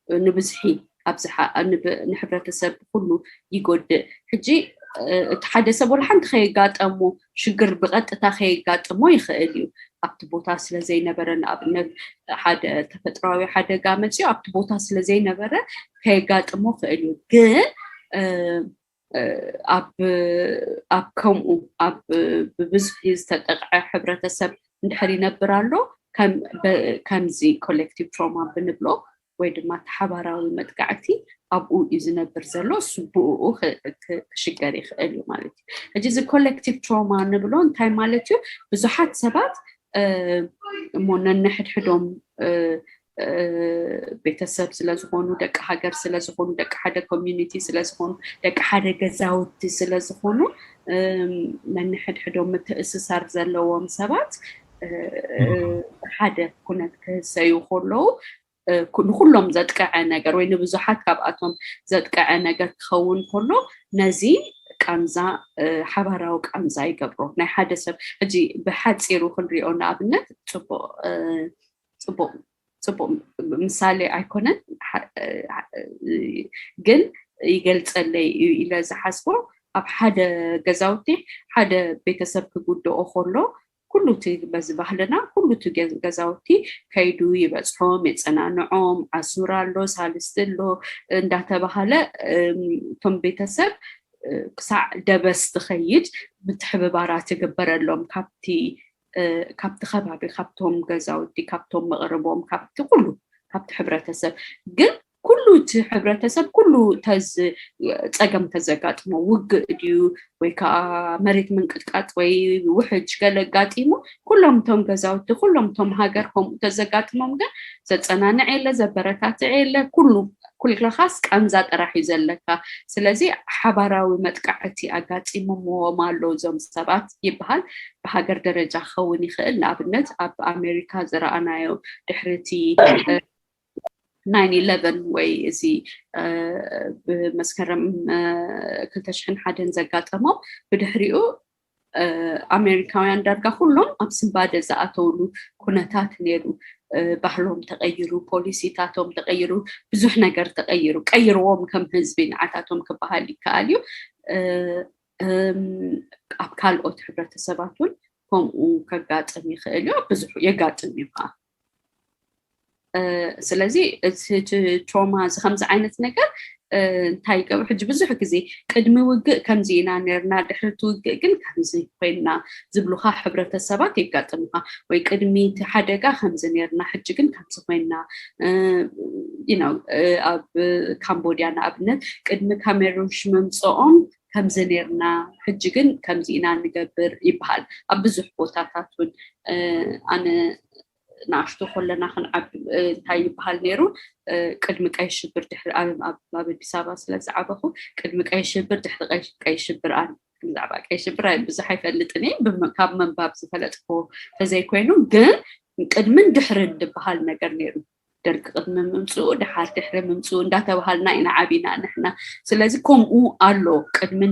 نبزحي أبزحا نحبرتسب كله يقود حجي تحدث بول حنت خيقات أمو شجر بغت تخيقات أمو يخيليو أبتبوتاس لزي نبرن أبنك حدا تفتراوي حدا قامت يو أبتبوتاس لزي نبرن خيقات أمو خيليو جن أب كمو أب ببزحيز تتقع حبرتسب ندحري نبرالو كم زي collective trauma بنبلو ويدما تحبراوي متقعتي أبو إذن برزلو سبوء كشجر يخيليو مالتي أجهز collective trauma نبلون تاي مالتيو بزحات سبات مونا نحد حدهم بيتسب سلازخونو دك حجر سلازخونو دك حدا community سلازخونو دك حدا جزاوت سلازخونو نحد حدهم متأسسار زلوهم سبات حدا كنت كسيوخلو كلهم زدقع نجار وين بزحات كاباتهم زدقع نجار تخون كله نزي كنزا حبراو كنزا يقبرو ناي حدا سب اجي بحد صيرو خنريونا ابنت صبو مثالي ايكونن جن يገልጸلي الى زحسبو اب حدا غزاوتي حدا بيتسب كغدو خلو كله تبز بحلنا كله تجزاوتي كيدو يبصحهم يتصنعنعهم عسورالو سالستلو انداته بحاله توم بيتسب قصع دبس تخيد بتحببارات يقبرلهم كابت خبابي كابتهم جزاوتي كابتهم مغربهم كابت كله كابت حبرتسب قل كله حبرتسب كله تصقم تزقاطمو وقديو ويكا مريت من قطقاط وي وحج قلقاطيمو كلهم توم غزاوت كلهم توم هاجرهم تزقاطمو غن زصنانع يله زبركات يله كله كل خاص كان ذات راح يزلك سلازي حبراوي متقعتي أقاتي مالو زوم سبات يبهال بهاجر درجة خوني خل نابنت أب أمريكا زرعنايو دحرتي 9/11 ወይ እዚ በመስከረም 2001 ዘጋጠመው ብድሕሪኡ ኣሜሪካውያን ዳርጋ ሁሉም ኣብ ስምባደ ዝኣተውሉ ኩነታት ነይሩ ባህሎም ተቀይሩ ፖሊሲታቶም ተቀይሩ ብዙሕ ነገር ተቀይሩ ቀይርዎም ከም ህዝቢ ንዓታቶም ክበሃል ይከኣል እዩ ኣብ ካልኦት ሕብረተሰባቱን ከምኡ ከጋጥም ይኽእል እዩ ብዙሕ የጋጥም እዩ ስለዚህ ትራውማ ዝኸምዝ ዓይነት ነገር እንታይ ገብ ሕጂ ብዙሕ ግዜ ቅድሚ ውግእ ከምዚ ኢና ነርና ድሕርቲ ውግእ ግን ከምዚ ኮይና ዝብሉኻ ሕብረተሰባት ይጋጥምካ ወይ ቅድሚ ሓደጋ ከምዚ ነርና ሕጂ ግን ከምዚ ኮይና ኣብ ካምቦድያ ንኣብነት ቅድሚ ካሜሩን ምምፅኦም ከምዚ ነርና ሕጂ ግን ከምዚ ኢና ንገብር ይበሃል ኣብ ብዙሕ ቦታታት እውን ኣነ ناشتو خلنا خن عب تاي بحال نيرو قد مكاي شبر دحر باب البسابه سلازعبخو قد مكاي شبر دحر قاي شبر ان زعبا قاي شبر بزح يفلطني بمكاب منباب زفلطكو فزي كوينو ግን قد من دحر بحال ነገር نيرو درك قد من ممصو دحال دحر ممصو እንዳተባሃልና ኢና ዓቢና نحنا ስለዚህ ከምኡ አሎ قد من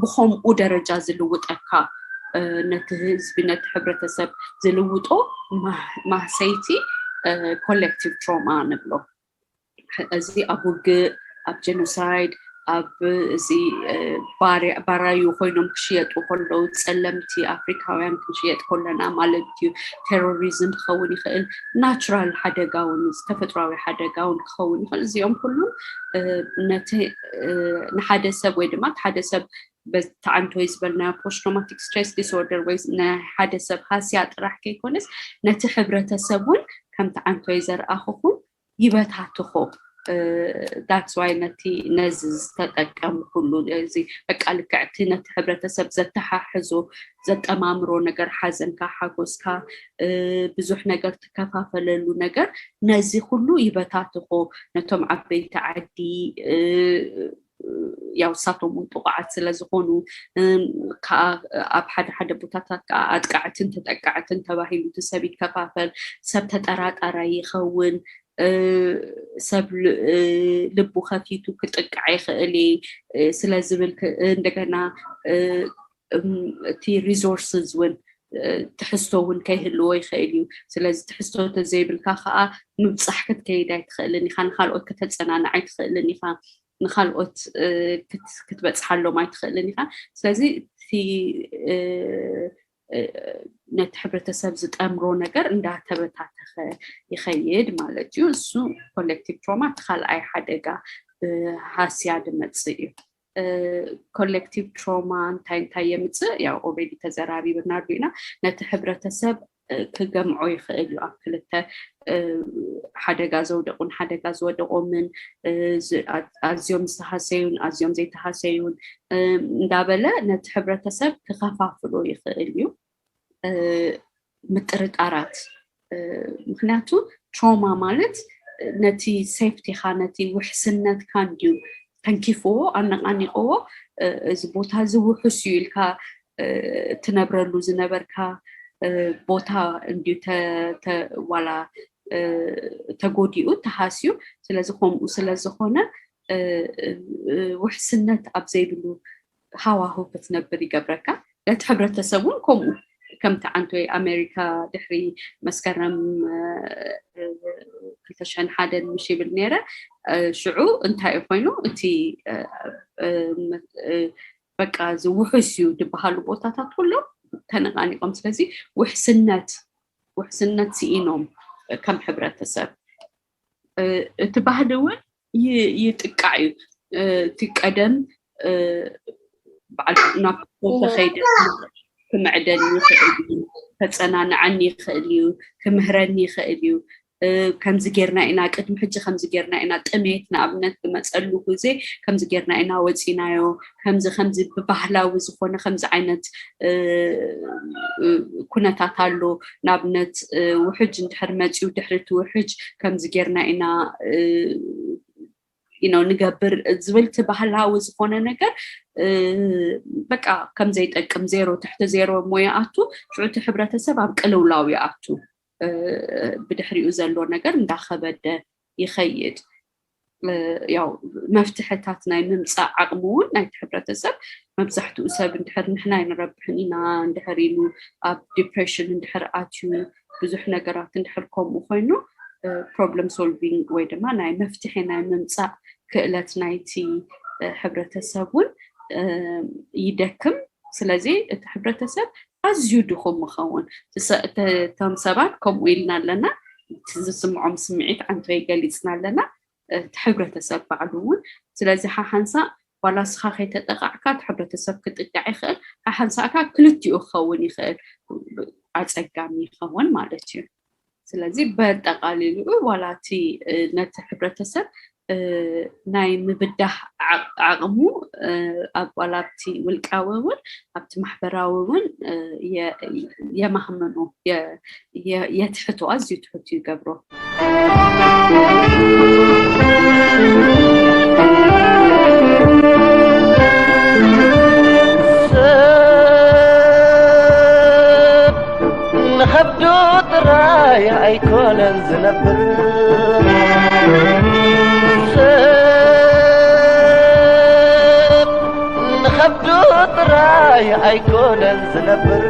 بخمኡ ደረጃ ዝልውጠካ نتهز بنت حبرتسب زلوطو ما سيتي collective trauma نبلو ازي ابوغ اب جينوسايد اب زي بارايو خوينم كشيطو كلو ጸለምቲ አፍሪካውያን ክሽየጥ ኮለና ማለት ቴሮሪዝም ክኸውን ይኽእል ናቹራል ሓደጋውን ተፈጥሯዊ ሓደጋውን ክኸውን ይኽእል እዚኦም ሁሉም ነቲ ንሓደ ሰብ ወይ ድማ ሓደ ሰብ بتعنتو يزبلنا post traumatic stress disorder ويز نحدث سب خاصيات راح كيكونس نتحبرة سبون كم تعنتو يزر أخوكم يبتعتخو that's why نتي نزز تتكم كله زي بقالك عتنا تحبرة سب زتها حزو زت أمامرو نجر حزن كحقوس كا بزح نجر تكفافل له نجر نزي كله يبتعتخو نتوم عبي تعدي ያው ሳቶም ጥቃዓት ስለዝኾኑ ኣብ ሓደ ቦታታት ኣጥቃዕትን ተጠቃዕትን ተባሂሉ ተሰቢት ከፋፈል ሰብ ተጠራጣራ ይኸውን ሰብ ልቡ ከፊቱ ክጥቃዕ ይኽእል ስለዝብል እንደገና እቲ ሪሶርስስ ውን تحسون كيهلو يخيل እዩ ስለዚ ትሕዝቶ ተዘይብልካ ከዓ ምብጻሕ ክትከይድ ኣይትኽእልን ኢኻ ንኻልኦት ከተጸናንዕ ኣይትኽእልን ኢኻ ንኻልኦት ክትበጽሓሎም ኣይትኽእልን ኢኻ ስለዚ እቲ ነቲ ሕብረተሰብ ዝጠምሮ ነገር እንዳተበታተኸ ይኸይድ ማለት እዩ እሱ ኮሌክቲቭ ትራውማ ካልኣይ ሓደጋ ሃስያ ድመጽእ እዩ collective trauma እንታይ የምጽእ ያው ኦሬዲ ተዘራሪብና ዲና ነቲ ሕብረተሰብ ክገምዖ ይኽእል እዩ ኣብ ክልተ ሓደጋ ዘውደቁን ሓደጋ ዝወደቆምን ኣዝዮም ዝተሃሰዩን ኣዝዮም ዘይተሃሰዩን እንዳበለ ነቲ ሕብረተሰብ ክኸፋፍሎ ይኽእል እዩ ምጥርጣራት ምክንያቱ ትራውማ ማለት ነቲ ሴፍቲ ነቲ ውሕስነት ካንዲዩ ተንኪፎ ኣነቃኒቆዎ እዚ ቦታ ዝውሕስ እዩ ኢልካ ትነብረሉ ዝነበርካ ቦታ እንዲሁ ዋላ ተጎዲኡ ተሃስዩ ስለዚ ከምኡ ስለዝኾነ ውሕስነት ኣብ ዘይብሉ ሃዋህው ክትነብር ይገብረካ ነቲ ሕብረተሰብ እውን ከምኡ ከምቲ ዓንቶይ ኣሜሪካ ድሕሪ መስከረም 2001 ምሽ ይብል ነይረ ሽዑ እንታይ ኮይኑ እቲ በቃ ዝውሕስ እዩ ድበሃሉ ቦታታት ኩሎም ተነቃኒቆም ስለዚ ውሕስነት ሲኢኖም ከም ሕብረተሰብ እቲ ባህሊ እውን ይጥቃዕ እዩ እቲ ቀደም በዓል ናብ ተኸይደ ክምዕደል ይኽእል እዩ ከጸናንዓኒ ይኽእል እዩ ክምህረኒ ይኽእል እዩ ከምዚ ጌርና ኢና ቅድሚ ሕጂ ከምዚ ጌርና ኢና ጥሜት ንኣብነት ብመፀሉ ግዜ ከምዚ ጌርና ኢና ወፂናዮ ከምዚ ብባህላዊ ዝኾነ ከምዚ ዓይነት ኩነታት ኣሎ ንኣብነት ውሕጅ እንድሕር መፂኡ ድሕሪ እቲ ውሕጅ ከምዚ ጌርና ኢና ንገብር ዝብልቲ ባህላዊ ዝኾነ ነገር በቃ ከም ዘይጠቅም 0 ትሕቲ 0 ሞያኣቱ ሽዑቲ ሕብረተሰብ ኣብ ቅልውላው ይኣቱ ብድሕሪኡ ዘሎ ነገር እንዳኸበደ ይኸይድ ያው መፍትሕታት ናይ ምምፃእ ዓቕሙ እውን ናይ ሕብረተሰብ መብዛሕትኡ ሰብ እንድሕር ንሕና ይንረብሕን ኢና እንድሕር ኢሉ ኣብ ዲፕሬሽን እንድሕር ኣትዩ ብዙሕ ነገራት እንድሕር ከምኡ ኮይኑ problem solving ወይ ድማ ናይ መፍትሒ ናይ ምምፃእ ክእለት ናይቲ ሕብረተሰብን ይደክም ስለዚ እቲ ሕብረተሰብ ኣዝዩ ድኹም ምኸውን እቶም ሰባት ከምኡ ኢልና ኣለና ዝስምዖም ስምዒት ዓንቶ ይገሊፅና ኣለና እቲ ሕብረተሰብ ባዕሉ እውን ስለዚ ሓሓንሳ ዋላ ስኻ ከይተጠቃዕካ እቲ ሕብረተሰብ ክጥቃዕ ይኽእል ሓሓንሳካ ክልቲኡ ክኸውን ይኽእል ኣፀጋሚ ይኸውን ማለት እዩ ስለዚ በጠቃሊሉ ዋላቲ ነቲ ሕብረተሰብ ናይ ምብዳህ ዓቕሙ ኣብ ዋላቲ ውልቃዊ እውን ኣብቲ ማሕበራዊ እውን የማህመኑ የትሕቱ ኣዝዩ ትሕቱ ይገብሮ نخبدو طراي أيكونن زنبر نخبدو طراي أيكونن زنبر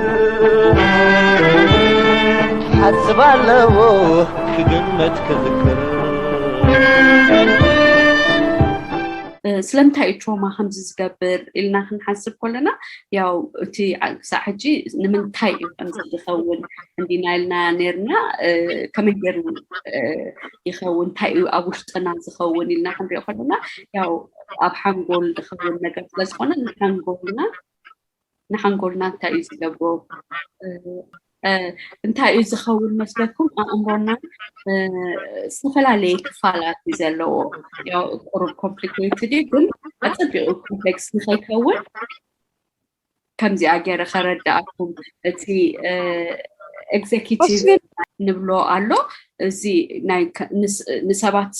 حسب علىه كجمت كذكر ስለምታይ ትራውማ ከምዚ ዝገብር ኢልና ክንሓስብ ከለና ያው እቲ ሳሕጂ ንምንታይ ከምዚ ዝኸውን እንዲና ኢልና ነርና ከመይ ገይሩ ይኸውን እንታይ ኣብ ውሽጥና ዝኸውን ኢልና ክንሪኦ ከለና ያው ኣብ ሓንጎል ዝኸውን ነገር ስለዝኾነ ንሓንጎልና እንታይ እዩ ዝገብሮ እንታይ እዩ ዝኸውን መስለኩም ኣእምሮና ዝተፈላለየ ክፋላት እዩ ዘለዎ ያው ቁሩብ ኮምፕሊኬትድ ግን ኣፀቢቑ ኮምፕሌክስ ንኸይከውን ከምዚኣ ገይረ ከረዳእኩም እቲ ኤግዜኪቲቭ ንብሎ ኣሎ እዚ ናይ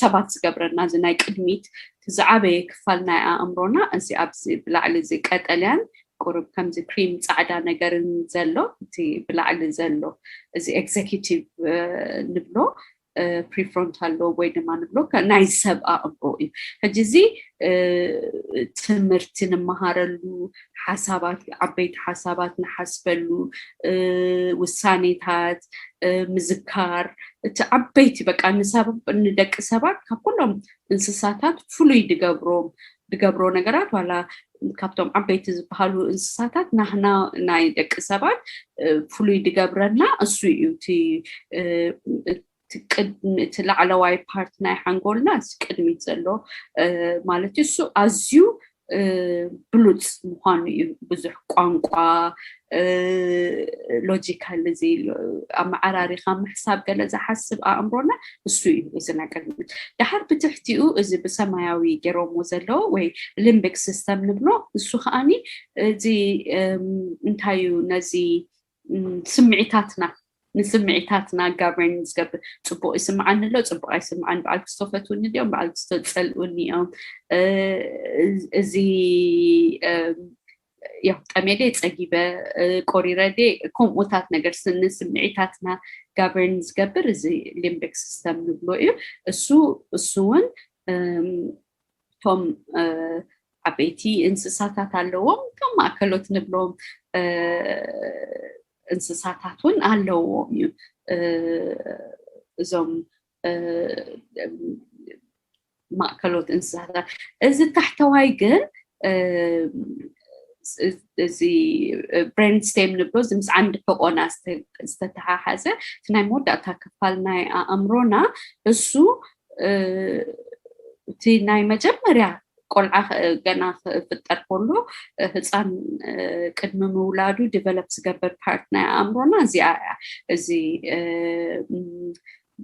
ሰባት ዝገብረና እዚ ናይ ቅድሚት ዝዓበየ ክፋል ናይ ኣእምሮና እዚ ኣብዚ ብላዕሊ እዚ ቀጠልያን ቁሩብ ከምዚ ክሪም ፃዕዳ ነገርን ዘሎ እቲ ብላዕሊ ዘሎ እዚ ኤግዜኪቲቭ ንብሎ ፕሪፍሮንታል ሎብ ወይ ድማ ንብሎ ናይ ሰብ ኣእምሮ እዩ ሕጂ እዚ ትምህርቲ ንመሃረሉ ሓሳባት ዓበይቲ ሓሳባት ንሓስበሉ ውሳኔታት ምዝካር እቲ ዓበይቲ በቃ ንደቂ ሰባት ካብ ኩሎም እንስሳታት ፍሉይ ድገብሮ ነገራት ዋላ ካብቶም ዓበይቲ ዝበሃሉ እንስሳታት ናህና ናይ ደቂ ሰባት ፍሉይ ድገብረና እሱ እዩ እቲ ላዕለዋይ ፓርት ናይ ሓንጎልና ቅድሚት ዘሎ ማለት እዩ እሱ ኣዝዩ ብሉፅ ምዃኑ እዩ ብዙሕ ቋንቋ ሎጂካል እዚ ኣመዓራሪኻ ምሕሳብ ገለ ዝሓስብ ኣእምሮና እሱ እዩ እዚ ናይ ቅድሚት ድሓር ብትሕቲኡ እዚ ብሰማያዊ ገይሮሞ ዘለዎ ወይ ሊምቢክ ሲስተም ንብሎ እሱ ከዓኒ እዚ እንታይ እዩ ነዚ ስምዒታትና ንስምዒታትና ጋቨርን ዝገብር ፅቡቅ ይስምዓኒ ኣሎ ፅቡቅ ኣይስምዓን በዓል ክስተፈትውኒ ድዮም በዓል ክስተፀልኡኒ እዮም እዚ ያው ጠሜደ ፀጊበ ቆሪረደ ከምኡታት ነገር ንስምዒታትና ጋቨርን ዝገብር እዚ ሊምቢክ ሲስተም ንብሎ እዩ እሱ እውን ቶም ዓበይቲ እንስሳታት ኣለዎም ከም ማእከሎት ንብሎም እንስሳታት እውን ኣለዎም እዩ እዞም ማእከሎት እንስሳታት እዚ ታሕተዋይ ግን እዚ ብሬን ስቴም ንብሎ እዚ ምስ ዓንዲ ሕቆና ዝተተሓሓዘ እቲ ናይ መወዳእታ ክፋል ናይ ኣእምሮና እሱ እቲ ናይ መጀመርያ ቆልዓ ገና ክፍጠር ከሎ ህፃን ቅድሚ ምውላዱ ዲቨሎፕ ዝገበር ፓርት ናይ ኣእምሮና እዚኣ እዚ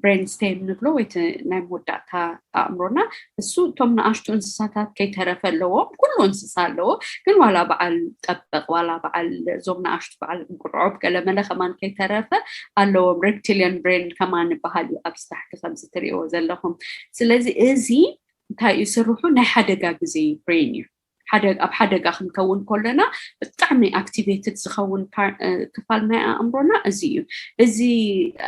ብሬን ስቴም ንብሎ ወይ ናይ መወዳእታ ኣእምሮና እሱ እቶም ንኣሽቱ እንስሳታት ከይተረፈ ኣለዎም ኩሉ እንስሳ ኣለዎ ግን ዋላ በዓል ጠበቕ ዋላ በዓል እዞም ንኣሽቱ በዓል እንቁርዖብ ገለ መለ ከማን ከይተረፈ ኣለዎም ሬፕቲሊያን ብሬን ከማን ይበሃል እዩ ኣብ ስታሕቲ ከምዚ ትሪእዎ ዘለኹም ስለዚ እዚ እንታይ ይስርሑ ናይ ሓደጋ ግዜ ብሬን እዩ ኣብ ሓደጋ ክንከውን ከለና ብጣዕሚ ኣክቲቬትድ ዝኸውን ክፋል ናይ ኣእምሮና እዚ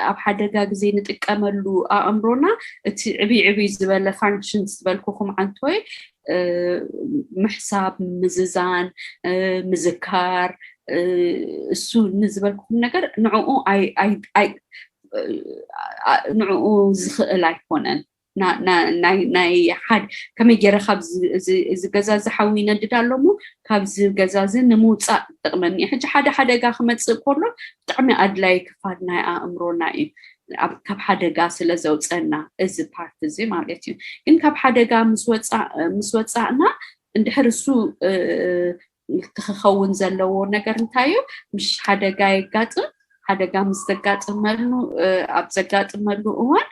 ኣብ ሓደጋ ግዜ ንጥቀመሉ ኣእምሮና እቲ ዕብይ ዝበለ ፋንክሽን ዝበልኩኹም ዓንቶይ ምሕሳብ ምዝዛን ምዝካር እሱ ንዝበልኩኹም ነገር ንዕኡ ዝኽእል ኣይኮነን ናይ ሓድ ከመይ ጌረ ካብዚ ገዛ ዝሓዊ ይነድድ ኣሎሞ ካብዚ ገዛ ንምውፃእ ጥቕመኒ ሕጂ ሓደ ሓደጋ ክመፅእ ከሎ ብጣዕሚ ኣድላይ ክፋል ናይ ኣእምሮና እዩ ካብ ሓደጋ ስለ ዘውፀና እዚ ፓርት እዚ ማለት እዩ ግን ካብ ሓደጋ ምስ ወፃእና እንድሕር እሱ ክኸውን ዘለዎ ነገር እንታይ እዩ ምሽ ሓደጋ ይጋጥም ሓደጋ ምስ ዘጋጥመሉ ኣብ ዘጋጥመሉ እዋን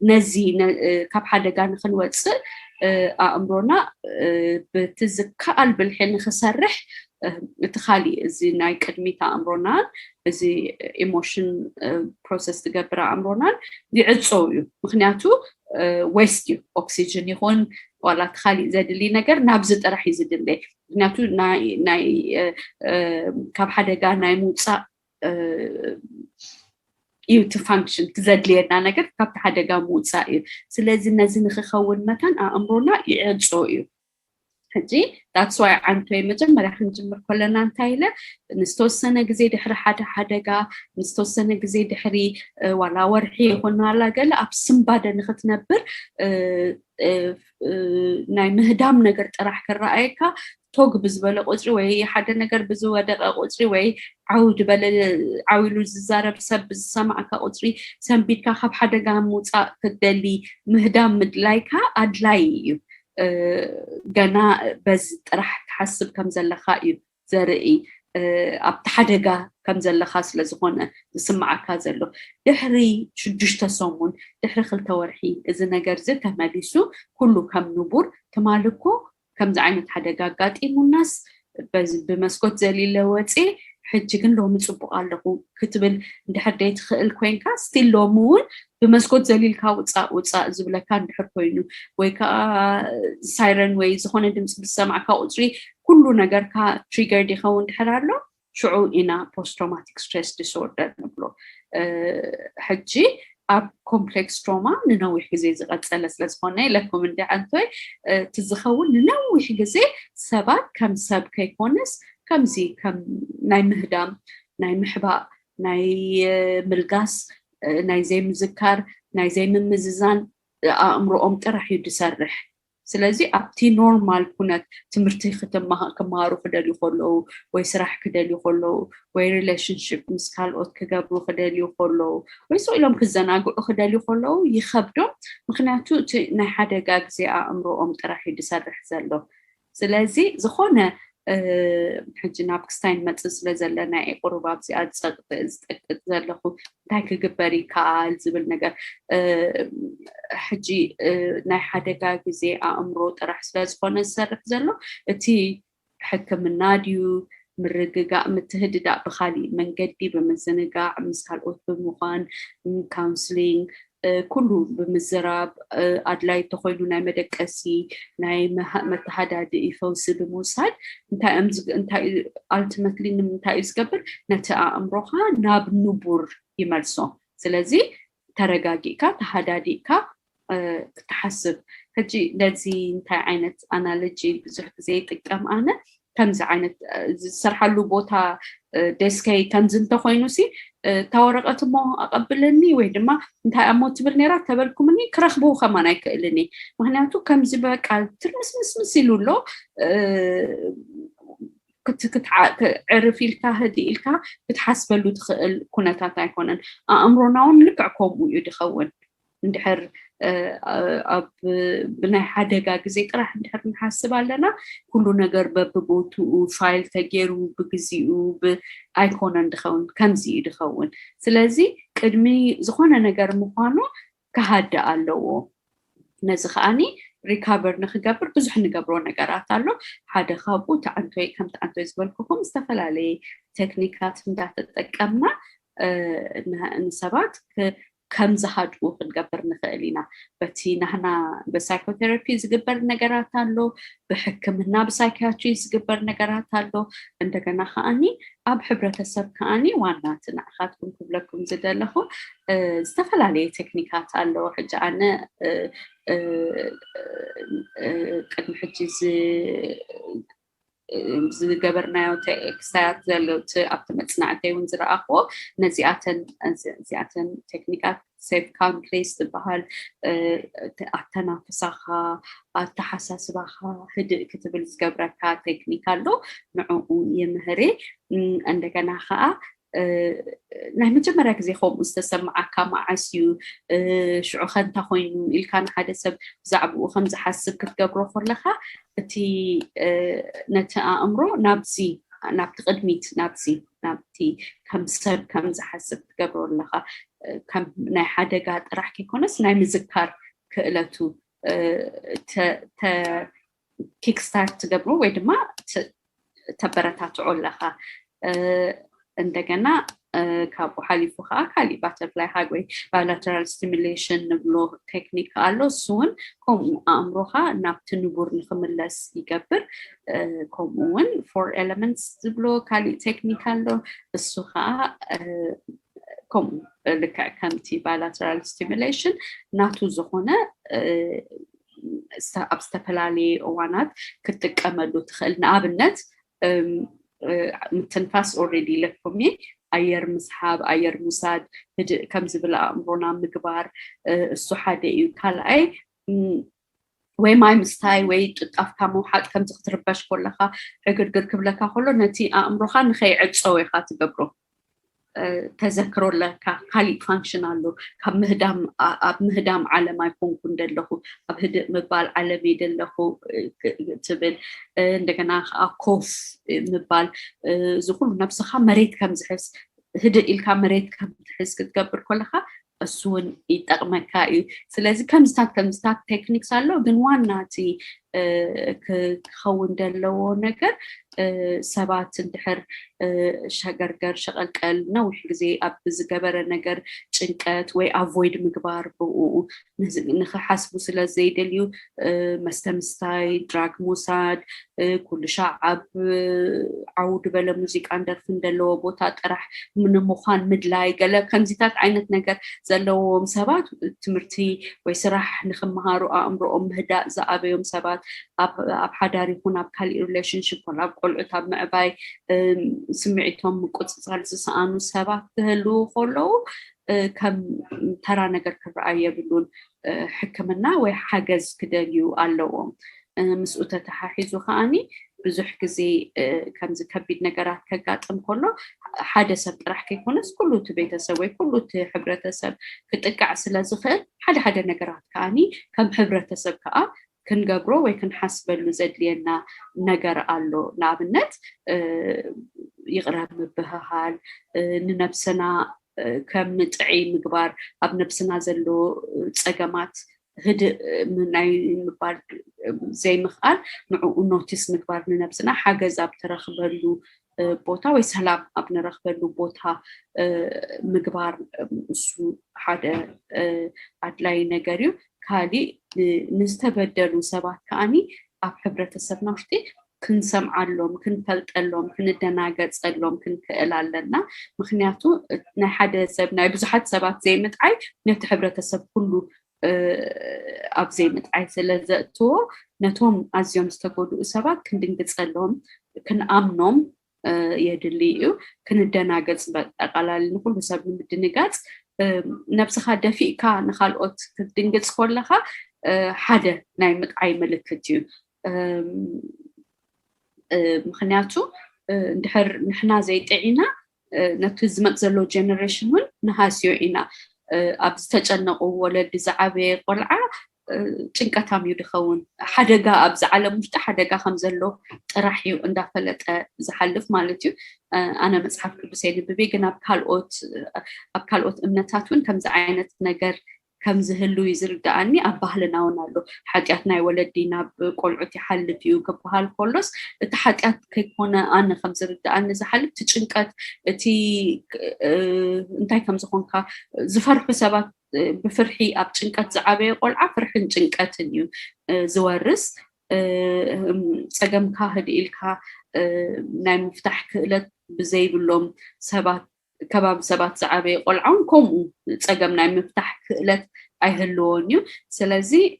ነዚ ካብ ሓደጋ ንክንወፅእ ኣእምሮና ብትዝከኣል ብልሒ ንክሰርሕ እቲ ካሊእ እዚ ናይ ቅድሚት ኣእምሮናን እዚ ኢሞሽን ፕሮሰስ ትገብር ኣእምሮናን ይዕፆ እዩ ምክንያቱ ዌስት እዩ ኦክሲጅን ይኹን ዋላ እቲ ካሊእ ዘድሊ ነገር ናብዚ ጥራሕ እዩ ዝድለ ምክንያቱ ናይ ካብ ሓደጋ ናይ ምውፃእ እዩ ቲ ፋንክሽን ትዘድልየና ነገር ካብቲ ሓደጋ ምውፃእ እዩ ስለዚ ነዚ ንክኸውን መካን ኣእምሮና ይዕፆ እዩ ሕጂ that's why ዓንቶይ መጀመርያ ክንጅምር ከለና እንታይ ኢለ ንዝተወሰነ ግዜ ድሕሪ ሓደ ሓደጋ ንዝተወሰነ ግዜ ድሕሪ ዋላ ወርሒ ይኹን ዋላ ገለ ኣብ ስምባደ ንክትነብር ናይ ምህዳም ነገር ጥራሕ ክረኣየካ ቶግ ብዝበለ ቁፅሪ ወይ ሓደ ነገር ብዝወደቀ ቁፅሪ ወይ ዓዊሉ ዝዛረብ ሰብ ዝሰማዕካ ቁፅሪ ሰንቢድካ ካብ ሓደጋ ምውፃእ ክትደሊ ምህዳም ምድላይካ ኣድላይ እዩ ገና በዚ ጥራሕ ክሓስብ ከም ዘለካ እዩ ዘርኢ ኣብቲ ሓደጋ ከም ዘለካ ስለዝኾነ ዝስማዓካ ዘሎ ድሕሪ 6 ሰሙን ድሕሪ 2 ወርሒ እዚ ነገር እዚ ተመሊሱ ኩሉ ከም ንቡር ትማልኮ ከምዚ ዓይነት ሓደጋ ኣጋጢሙናስ ብመስኮት ዘሊለ ወፂ ሕጂ ግን ሎሚ ፅቡቅ ኣለኹ ክትብል እንድሕር ደይ ትኽእል ኮይንካ ስቲል ሎሚ እውን ብመስኮት ዘሊልካ ውፃእ ዝብለካ እንድሕር ኮይኑ ወይ ከዓ ሳይረን ወይ ዝኾነ ድምፂ ብሰማዕካ ቁፅሪ ኩሉ ነገርካ ትሪገርድ ይኸውን ድሕር ኣሎ ሽዑ ኢና ፖስት ትራውማቲክ ስትሬስ ዲስኦርደር ንብሎ ሕጂ ኣብ ኮምፕሌክስ ትራውማ ንነዊሕ ግዜ ዝቐፀለ ስለዝኾነ ኢለኩም እንዲ ዓንቶይ ትዝኸውን ንነዊሕ ግዜ ሰባት ከም ሰብ ከይኮንስ ከምዚ ከም ናይ ምህዳም ናይ ምሕባእ ናይ ምልጋስ ናይ ዘይምዝካር ናይ ዘይምምዝዛን ኣእምሮኦም ጥራሕ እዩ ድሰርሕ ስለዚ ኣብቲ ኖርማል ኩነት ትምህርቲ ክመሃሩ ክደልዩ ከለዉ ወይ ስራሕ ክደልዩ ከለዉ ወይ ሪሌሽንሽፕ ምስ ካልኦት ክገብሩ ክደልዩ ከለዉ ወይ ኢሎም ክዘናግዑ ክደልዩ ከለዉ ይኸብዶም ምክንያቱ እቲ ናይ ሓደጋ ግዜ ኣእምሮኦም ጥራሕ እዩ ድሰርሕ ዘሎ ስለዚ ዝኾነ ሕጂ ናብ ክስታይን መፅእ ስለ ዘለና ቁሩብ ኣብዚኣ ዝጠቅጥ ዘለኹ እንታይ ክግበር ይከኣል ዝብል ነገር ሕጂ ናይ ሓደጋ ግዜ ኣእምሮ ጥራሕ ስለዝኾነ ዝሰርሕ ዘሎ እቲ ሕክምና ድዩ ምርግጋእ ምትህድዳእ ብካሊእ መንገዲ ብምዝንጋዕ ምስ ካልኦት ብምዃን ካውንስሊንግ ኩሉ ብምዝራብ ኣድላይ ተኮይኑ ናይ መደቀሲ ናይ መተሓዳድኢ ፈውሲ ብምውሳድ እንታይ ኣልቲሜትሊ ንምንታይ እዩ ዝገብር ነቲ ኣእምሮኻ ናብ ንቡር ይመልሶ ስለዚ ተረጋጊእካ ተሓዳዲእካ ክትሓስብ ሕጂ ነዚ እንታይ ዓይነት ኣናሎጂ ብዙሕ ግዜ ይጥቀም ኣነ ከምዚ ዓይነት ዝሰርሓሉ ቦታ ደስከይ ከምዚ እንተኮይኑሲ ታወረቀት እሞ ኣቀብለኒ ወይ ድማ እንታይ ኣሞ ትብል ነራ ተበልኩምኒ ክረኽቦ ከማን ኣይክእልኒ ምክንያቱ ከምዚ በቃ ትርምስምስምስ ኢሉ ኣሎ ዕርፍ ኢልካ ህዲ ኢልካ ክትሓስበሉ ትኽእል ኩነታት ኣይኮነን ኣእምሮና እውን ልክዕ ከምኡ እዩ ድኸውን እንድሕር ኣብ ብናይ ሓደጋ ግዜ ጥራሕ እንድሕር ንሓስብ ኣለና ኩሉ ነገር በብቦትኡ ፋይል ተገይሩ ብግዚኡ ኣይኮነን ድኸውን ከምዚ እዩ ድኸውን ስለዚ ቅድሚ ዝኾነ ነገር ምዃኑ ክሃድእ ኣለዎ ነዚ ከዓኒ ሪካቨር ንክገብር ብዙሕ ንገብሮ ነገራት ኣሎ ሓደ ካብኡ ተዓንቶይ ከም ተዓንቶይ ዝበልኩኩም ዝተፈላለየ ቴክኒካት እንዳተጠቀምና ንሰባት كم زهاد وخد قبر نخلينا بتي نحنا بسايكوثيرابي زقبر نجارات له بحكمنا بسايكاتري زقبر نجارات له عندك أنا خاني أب حبرة السب كاني وأنا تناخذكم قبلكم زد له استفعل عليه تكنيكات له حاجة أنا قد محجز زقبرنا وتكسات زلوت أبتمت صناعتي ونزرع أخو نزياتن تكنيكات سيف كام كريس بهال التنافسها التحسس بها هدء كتب الزقبركا تكنيكالو معو يمهري عندك أنا خا نحن جمرة كذي خوب مستسمع كما عسيو شعو خان تخوين إل كان حدث بزعب وخمز حسب كتقبرو فرلخا تي نتا أمرو نابزي نابتقدميت نابتي كم سب كم زحسب كتقبرو لخا كم ناي حدا قاد راح كيكونس ناي مذكر كألتو كيك ستارت تقبرو ويدما تبرتات عولخا عندنا كابو حليفو خاكالي butterfly highway bilateral stimulation نبلو تكنيك قالو سون كم أمروها نبتنبور نخملس يقبر كمون 4 elements نبلو كالي تكنيك قالو السوخا كم لك كمتي bilateral stimulation ناتو زخونة أبستفلالي وانات كتك أمدو تخلنا أبنت متنفس already لكمي أير مسحاب أير مساد كم زبلا أمرنا مقبار الصحادة يكالأي وي ماي مستاي وي تتأفكا موحد كم تختربش كلها عقر كبلكا خلو نتي أمرخا نخي عجسوي خاتي قبرو تذكروا لك كالي فانكشنالو كمهدام على ما يكون كندله أبهد مبال على بيدله تبل عندنا أكوف مبال زخول نفسها مريت كم زحس هدأ الكامريت كم تحس كتقبر كلها السون يتقمكاي سلازي كم ستات تكنيك سالو بنوان ناتي كخون دلو نجر سبات اندحر شغرغر شغلقل نوح غزي اب زغبره ነገር ጭንቀት ወይ avoid ምግባር በኡ نخحسبو ስለዘይ ደልዩ መስተምስታይ ድራግ ሙሳድ ኩሉ ሻዓብ ዓውድ በለ ሙዚቃ እንደርፍ እንደለው ቦታ ጥራሕ ምን ምዃን ምድላይ ገለ ከምዚታት ዓይነት ነገር ዘለዎም ሰባት ትምርቲ ወይ ስራሕ ንኽመሃሩ ኣእምሮኦም ምህዳእ ዝኣበዮም ሰባት ኣብ ሓዳር ይኹን ኣብ ካልእ ሪሌሽንሺፕ ኮን ኣብ ቆልዑት ኣብ ምዕባይ ስምዒቶም ቁፅፃል ዝሰኣኑ ሰባት ክህሉ ከለዉ ከም ተራ ነገር ክረኣዩ የብሉን ሕክምና ወይ ሓገዝ ክደልዩ ኣለዎም ምስኡ ተተሓሒዙ ከዓኒ ብዙሕ ግዜ ከምዚ ከቢድ ነገራት ከጋጥም ከሎ ሓደ ሰብ ጥራሕ ከይኮነስ ኩሉ እቲ ቤተሰብ ወይ ኩሉ እቲ ሕብረተሰብ ክጥቃዕ ስለዝኽእል ሓደ ነገራት ከዓኒ ከም ሕብረተሰብ ከዓ ክንገብሮ ወይ ክንሓስበሉ ዘድልየና ነገር ኣሎ ንኣብነት ይቕረብ ምብህሃል ንነብስና ከም ንጥዒ ምግባር ኣብ ነብስና ዘሎ ፀገማት هدء من أي مبار زي مخال نوع نوتيس مقبار لنفسنا حاجز أبترخبلو بوتا ويسلام أبنرخبلو بوتا مقبار سو حدا أدلاي نجاريو كالي نستبدلو سبات كاني أب حبرة السبناشتي كن سمع لهم كن فلت لهم كن الدناجات لهم كن كإلال لنا مخنياتو نحدا سبنا بزحت سبات زي متعي نت حبرة السب كله أبزي متعي سلزقتو نتوم أزيوم استقودو سبات كن دنجتسلهم كن أمنهم يدليو كن الدناجات أقلال نقول بسبب من الدناجات نفسها دفيكا نخالقت دنجتس كلها حدا نايمت عي ملكتيو مخنياتو ندحر نحنا زي تعينا نتزمت زلو جنريشن نهاسيو إنا أبز تجنقو ولد زعبي قلعة ጭንቀታም ይድኸውን ሓደጋ ኣብዛ ዓለም ውሽጢ ሓደጋ ከም ዘሎ ጥራሕ እዩ እንዳፈለጠ ዝሓልፍ ማለት እዩ ኣነ መጽሓፍ ቅዱስ የንብቤ ግን ኣብ ካልኦት እምነታት እውን ከምዚ ዓይነት ነገር كم زهلو يزرداني أبهلنا ونالو حاجاتنا ولدينا بقولعتي حل فيو كبهال كولوس تحاجات كيكونا أنا كم زرداني زحلب تشنكات تي انتي كم زخونكا زفرح سبات بفرحي أب تشنكات زعابي قولعة فرحن تشنكاتنيو زوارس سجم كهد إلكا ناي مفتاح كلت بزي بلوم سبات كباب سبات زعابي قولعون كوم سجم ناي مفتاح كلت أيهلونيو سلازي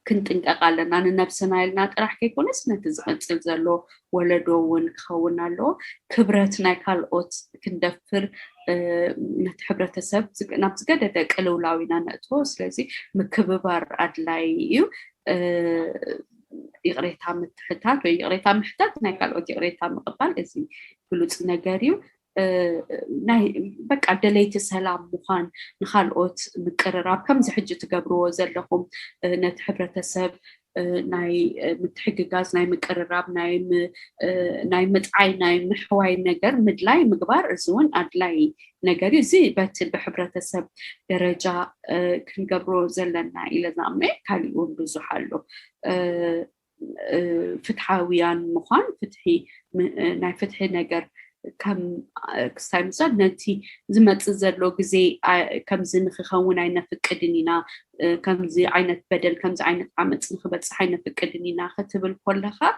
كنت انقالنا أنا نفسنا لنا راح كيكون اسمه تزلزلو ولدون خونا له كبرتنا كالوت كندفر نتحبرت سب نبز قددك ألولاوينا نتو سلازي مكببار أدلايو يغريتها متحتات ويغريتها محتات ناكالوت يغريتها مقبال إزي بلوت نجاريو ناي بك عدليت سلام مخان نخالقوت مكرراب كم زحجة تقبروا زلهم نتحبرت سب ناي متحققاز ناي مكرراب ناي متعاي ناي محواي نجر مدلاي مقبار زون أدلاي نجاري زي باتل بحبرت سب درجة كنقبروا زلنا إلى زامي كاليون بزحلو فتحاويان مخان فتحي ناي فتحي نجر كم كستايمزاد نتي زمت زلو جزي كم زين خخون عينا فكدنينا كم زي عينة بدل كم زي عينة عمت نخبت عينة فكدنينا ختب الكلها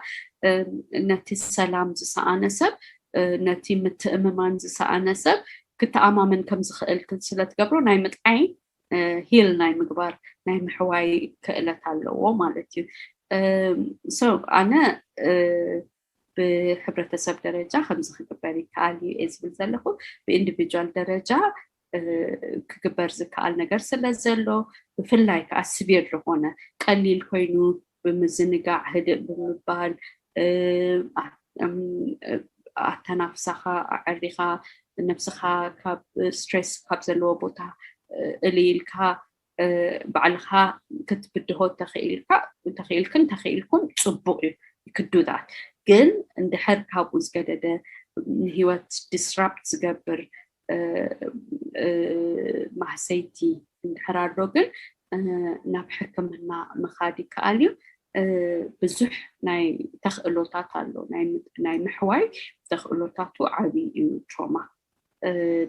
نتي السلام زسانا سب نتي متأممان زسانا سب كنت أمامن كم زخيل كنت سلت قبرو ناي متعين هيل ناي مقبار ناي محواي كإلة علو مالتي أنا بحبرتسب درجة خمسة خبري كالي إزبل زلخو بإنديفيدوال درجة كجبر زكال نجار سلزلو بفلاي كأسبير لهونا قليل كوينو بمزنقع هدئ بمبال أتنافسخا عريخا نفسخا كاب ستريس كاب زلو بوتا قليلكا بعلخا كتبدهو تخيلكن صبوعي كدودات ግን እንድሕር ካብኡ ዝገደደ ህይወት ዲስራፕት ዝገብር ማሕሰይቲ እንድሕር ኣሎ ግን ናብ ሕክምና ምኻድ ይከኣል እዩ ብዙሕ ናይ ተኽእሎታት ኣሎ ናይ ምሕዋይ ተኽእሎታቱ ዓብዪ እዩ ትሮማ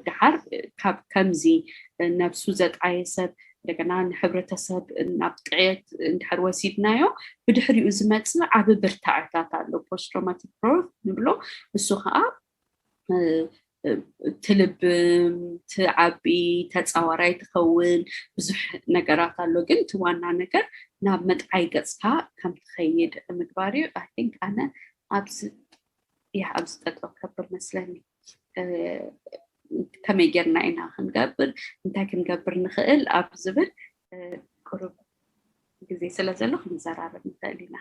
ድሓር ካብ ከምዚ ነብሱ ዘጥዓየ ሰብ እንደገና ንሕብረተሰብ ናብ ጥዕየት እንድሕር ወሲድናዮ ብድሕሪኡ ዝመፅእ ዓብ ብርታዕታት ኣሎ ፖስት ትራውማቲክ ግሮውት ንብሎ እሱ ከዓ ትልብ ትዓቢ ተፃዋራይ ትኸውን ብዙሕ ነገራት ኣሎ ግን እቲ ዋና ነገር ናብ መጥዓይ ገፅካ ከም ትኸይድ ምግባር እዩ ኣይ ቲንክ ኣነ ኣብዚ ጠጠው ከብር መስለኒ كمي جرنا إنا خنقبر انتا كنقبر نخيل أب زبر قرب جزي سلازلو خنزرار مثالينا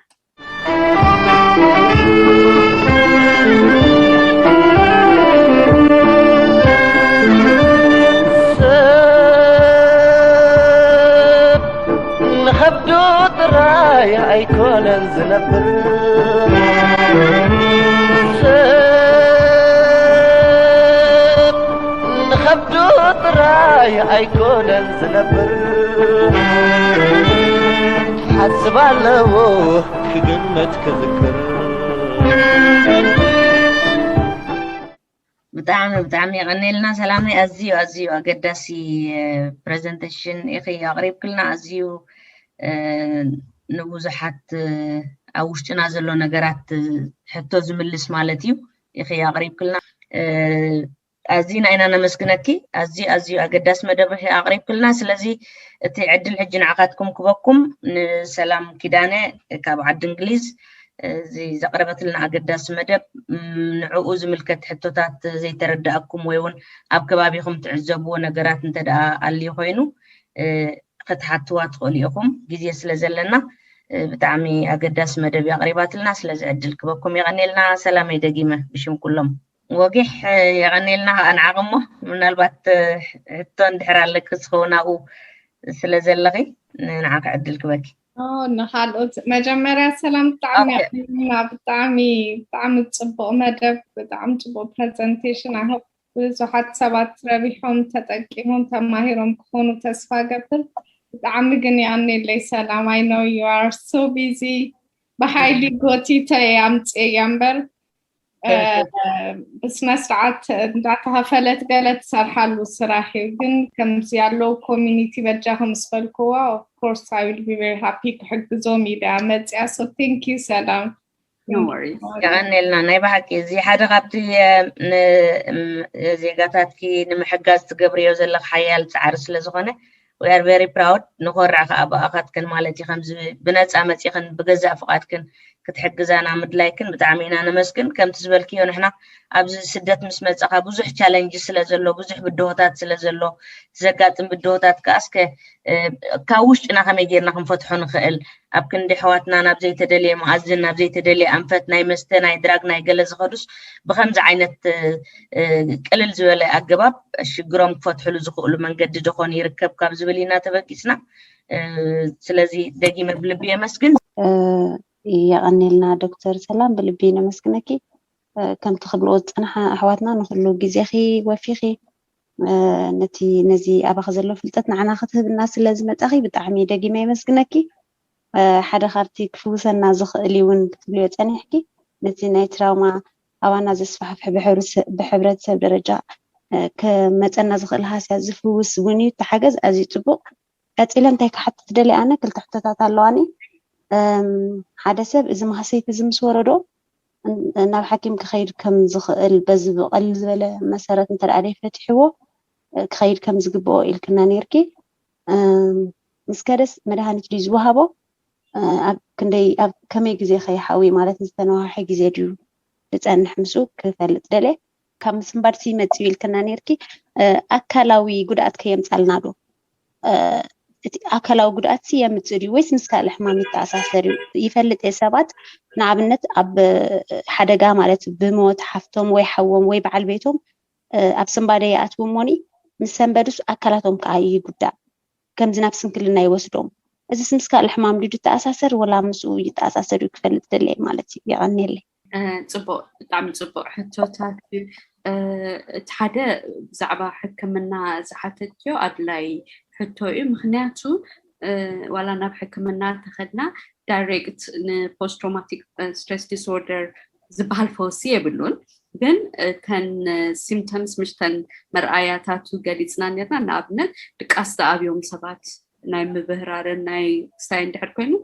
نخبدو ترايا أيكون زنبر خبدو طراي أيكون زنبر حسب على كقمة كذكر بتعمي غني لنا سلامي أزيو قداسي برزنتيشن إخي أقريب كلنا أزيو نبوزحات أوشتنا زلو نقرات حتى زملس مالتيو إخي أقريب كلنا أزينا إنا نمسكنكي أزيو أقداس مدبه أقريب كلنا سلازي تعدل حجن عقاتكم كبكم سلام كيدانه كاب عد إنجليز زي زقربت لنا أقداس مدب نعوز ملكت حتوتات زي تردأكم ويون أب كبابيكم تعزبوا نقرات انتدأ اللي خوينو فتحتوات قوليكم جزي سلازلنا بتعمي أقداس مدب أقريبات لنا سلازي عدل كبكم يغني لنا سلامي دقيمة بشم كلهم وقح يغني لنا أنا عغمه من البات هتون دحر لك سخونا أو سلازلغي نعاك عدل كبكي نخالوت مجمرة سلام بتعمي تصبو مدب بتعمي تصبو presentation I hope ብዙሓት ሰባት ረቢሖም ተጠቂሞም ተማሂሮም ክኾኑ ተስፋ ገብር ብጣዕሚ ግን ያኔለይ ሰላም I know you are so busy በሓይሊ ጎቲተ ያምፅእያ እምበር በስነ ስርዓት እንዳተኸፈለት ገለ ትሰርሓሉ ስራሕ እዩ ግን ከምዚ ያለው ኮሚኒቲ በጃኹም ስፈልክዋ of course I will be very happy ክሕግዞም ኢለ መፅያ so thank you ሰላም No worries. ያኔልና ናይ ባሕቂ እዚ ሓደ ካብቲ ዜጋታትኪ ንምሕጋዝ ትገብርዮ ዘለኽ ሓያል ፃዕሪ ስለ ዝኾነ we are very proud ንኾርዕ ከኣባኣኻትክን ማለት እዩ ከምዚ ብነፃ መፂኽን ብገዛእ ፍቓድክን ክትሕግዛና ምድላይክን ብጣዕሚ ኢና ነመስግን ከምቲ ዝበልክዮ ንሕና ኣብዚ ስደት ምስ መፀኻ ብዙሕ ቻሌንጅ ስለ ዘሎ ብዙሕ ብድሆታት ስለ ዘሎ ዘጋጥም ብድሆታት ከኣስከ ካብ ውሽጥና ከመይ ጌርና ክንፈትሖ ንኽእል ኣብ ክንዲ ሕዋትና ናብ ዘይተደልየ መኣዝን ናብ ዘይተደልየ ኣንፈት ናይ መስተ ናይ ድራግ ናይ ገለ ዝኸዱስ ብከምዚ ዓይነት ቅልል ዝበለ ኣገባብ ሽግሮም ክፈትሕሉ ዝኽእሉ መንገዲ ድኾን ይርከብ ካብ ዝብል ኢና ተበቂስና ስለዚ ደጊመ ብልቢ የመስግን يغنيلنا دكتور سلام بلبي نمسكنكي كم تخبلو صنح احواتنا نخلو غزيخي وفيخي نتي نزي ابا خزلو فلطت معنا خطب الناس لازم تاخي بطعمي دقيمه يمسكنكي حدا خرتي كفوسنا زخليون كتبلو صنحكي نتي ناي تراوما اوانا زصفح بحبرت سب درجه كمصنا زخل هاسيا زفوس وني تحجز ازي طبق قتيله انت كحت تدلي انا كل تحتታት ኣለዋኒ ሓደ ሰብ እዚ ማህሰይት እዚ ምስ ወረዶ ናብ ሓኪም ክኸይድ ከም ዝኽእል በዚ ብቐሊል ዝበለ መሰረት እንተደኣ ፈትሕዎ ክኸይድ ከም ዝግብኦ ኢልክና ነርኪ ምስ ከደስ መድሃኒት ድዩ ዝወሃቦ ኣብ ክንደይ ኣብ ከመይ ግዜ ኸይሓዊ ማለት ዝተነዋሐ ግዜ ድዩ ዝፀንሕ ምሱ ክፈልጥ ደለ ካብ ምስምባርሲ መፅኡ ኢልክና ነርኪ ኣካላዊ ጉድኣት ከየምፃልና ዶ ኣካላዊ ጉድኣት የምፅእ ድዩ ወይስ ምስ ካልእ ሕማም ይተኣሳሰር ይፈልጥ ሰባት ንኣብነት ኣብ ሓደጋ ማለት ብሞት ሓፍቶም ወይ ሓዎም ወይ በዓል ቤቶም ኣብ ሰንባደ ይኣትው ሞኒ ምስ ሰንበዱስ ኣካላቶም ከዓ ይጉዳእ ከምዚ ናብ ስንክልና ይወስዶም እዚ ምስ ካልእ ሕማም ድዩ ይተኣሳሰር ወላ ምስኡ ይተኣሳሰር ክፈልጥ ደለየ ማለት እዩ ይቐኒለይ ጽቡቕ ብጣዕሚ ጽቡቕ ሕቶታት እቲ ሓደ ብዛዕባ ሕክምና ዝሓተትዮ ኣድላይ ሕቶ እዩ ምክንያቱ ዋላ ናብ ሕክምና ተኸድና ዳይሬክት ንፖስት ትራውማቲክ ስትሬስ ዲስኦርደር ዝበሃል ፈውሲ የብሉን ግን ተን ሲምፕተምስ ምሽተን መርኣያታቱ ገሊፅና ነርና ንኣብነት ድቃስ ተኣብዮም ሰባት ናይ ምብህራርን ናይ ስታይን ድሕር ኮይኑ